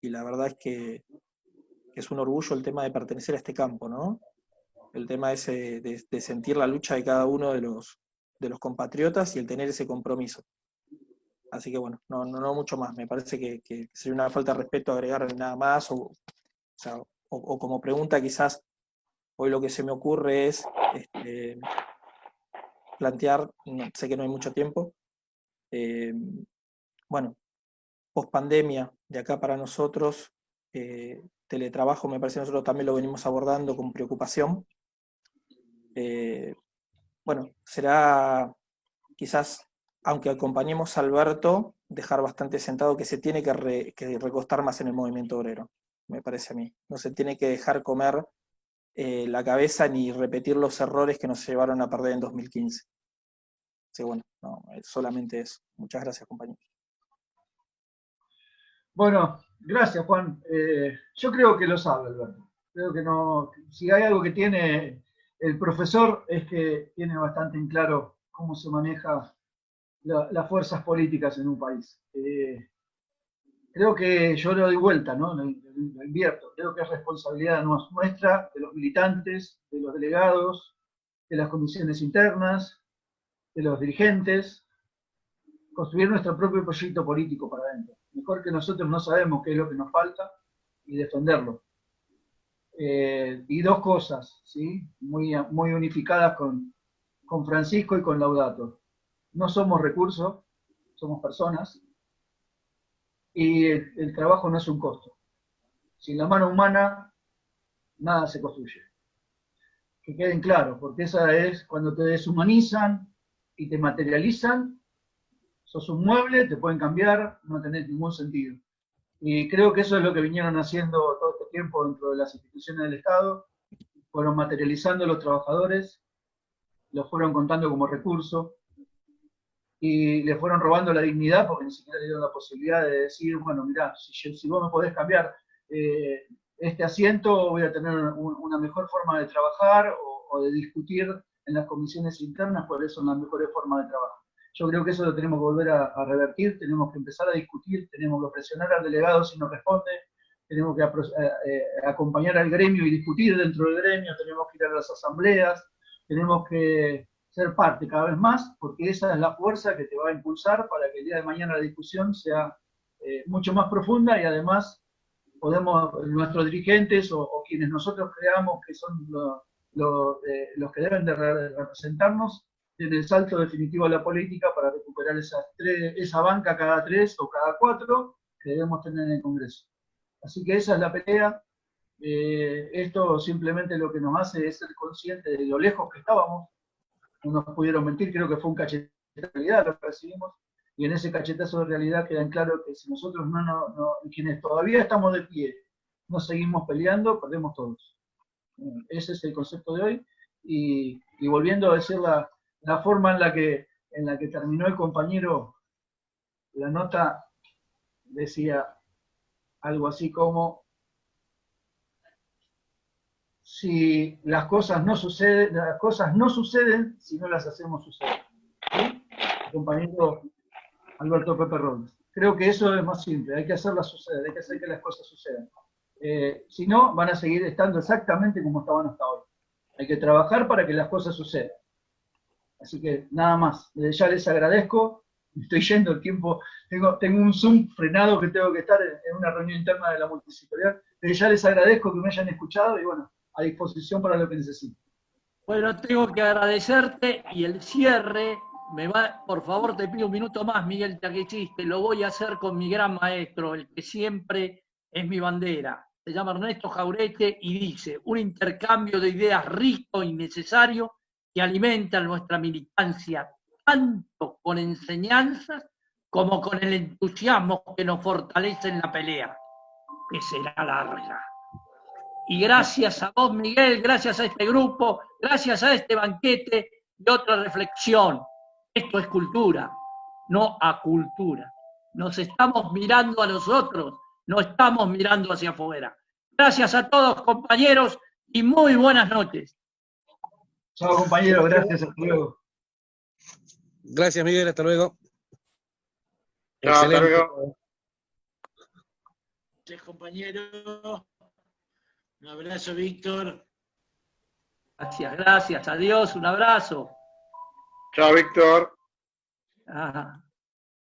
y la verdad es que es un orgullo el tema de pertenecer a este campo, ¿no? El tema ese de sentir la lucha de cada uno de los compatriotas y el tener ese compromiso. Así que bueno, no mucho más. Me parece que sería una falta de respeto agregar nada más, o como pregunta quizás, hoy lo que se me ocurre es plantear, sé que no hay mucho tiempo, bueno, post pandemia, de acá para nosotros, teletrabajo, me parece que nosotros también lo venimos abordando con preocupación. Bueno, será quizás, aunque acompañemos a Alberto, dejar bastante sentado que se tiene que recostar más en el movimiento obrero, me parece a mí. No se tiene que dejar comer la cabeza ni repetir los errores que nos llevaron a perder en 2015. Sí, bueno, no, solamente eso. Muchas gracias, compañeros. Bueno, gracias, Juan. Yo creo que lo sabe, Alberto. Creo que no. Si hay algo que tiene el profesor es que tiene bastante en claro cómo se maneja las fuerzas políticas en un país. Creo que yo lo doy vuelta, ¿no? Lo invierto. Creo que es responsabilidad nuestra, de los militantes, de los delegados, de las comisiones internas, de los dirigentes, construir nuestro propio proyecto político para adentro. Mejor que nosotros no sabemos qué es lo que nos falta y defenderlo. Y dos cosas, ¿sí? Muy unificadas con Francisco y con Laudato. No somos recursos, somos personas, y el trabajo no es un costo. Sin la mano humana, nada se construye. Que queden claros, porque esa es cuando te deshumanizan y te materializan, sos un mueble, te pueden cambiar, no tenés ningún sentido. Y creo que eso es lo que vinieron haciendo todo este tiempo dentro de las instituciones del Estado. Fueron materializando a los trabajadores, los fueron contando como recurso, y le fueron robando la dignidad porque ni siquiera le dieron la posibilidad de decir, bueno, mirá, si vos me podés cambiar este asiento, voy a tener una mejor forma de trabajar o de discutir en las comisiones internas cuáles son las mejores formas de trabajo. Yo creo que eso lo tenemos que volver a revertir, tenemos que empezar a discutir, tenemos que presionar al delegado si no responde, tenemos que acompañar al gremio y discutir dentro del gremio, tenemos que ir a las asambleas, tenemos que ser parte cada vez más, porque esa es la fuerza que te va a impulsar para que el día de mañana la discusión sea mucho más profunda y además nuestros dirigentes o quienes nosotros creamos que son los que deben de representarnos, en el salto definitivo a la política para recuperar esa banca cada 3 o cada 4 que debemos tener en el Congreso. Así que esa es la pelea. Esto simplemente lo que nos hace es ser conscientes de lo lejos que estábamos. No nos pudieron mentir, creo que fue un cachetazo de realidad lo que recibimos, y en ese cachetazo de realidad queda en claro que si nosotros quienes todavía estamos de pie, no seguimos peleando, perdemos todos. Ese es el concepto de hoy, y volviendo a decir la forma en la que terminó el compañero la nota, decía algo así como: si las cosas no suceden si no las hacemos suceder. ¿Sí? El compañero Alberto Pepe Robles. Creo que eso es más simple, hay que hacerlas suceder, hay que hacer que las cosas sucedan. Si no, van a seguir estando exactamente como estaban hasta hoy. Hay que trabajar para que las cosas sucedan. Así que nada más, ya les agradezco, estoy yendo el tiempo, tengo un Zoom frenado que tengo que estar en una reunión interna de la multisectorial, pero ya les agradezco que me hayan escuchado y bueno, a disposición para lo que necesiten. Bueno, tengo que agradecerte y el cierre Por favor, te pido un minuto más, Miguel, ya que hiciste. Lo voy a hacer con mi gran maestro, el que siempre es mi bandera. Se llama Ernesto Jauretche y dice: un intercambio de ideas rico y necesario que alimenta nuestra militancia, tanto con enseñanzas como con el entusiasmo que nos fortalece en la pelea, que será larga. Y gracias a vos, Miguel, gracias a este grupo, gracias a este banquete y otra reflexión. Esto es cultura, no acultura. Nos estamos mirando a nosotros, no estamos mirando hacia afuera. Gracias a todos, compañeros, y muy buenas noches. Chao, compañeros, gracias, hasta luego. Gracias, Miguel, hasta luego. Chao, hasta Excelente. luego. Gracias, compañero. Un abrazo, Víctor. Gracias, adiós, un abrazo. Chao, Víctor. Ajá.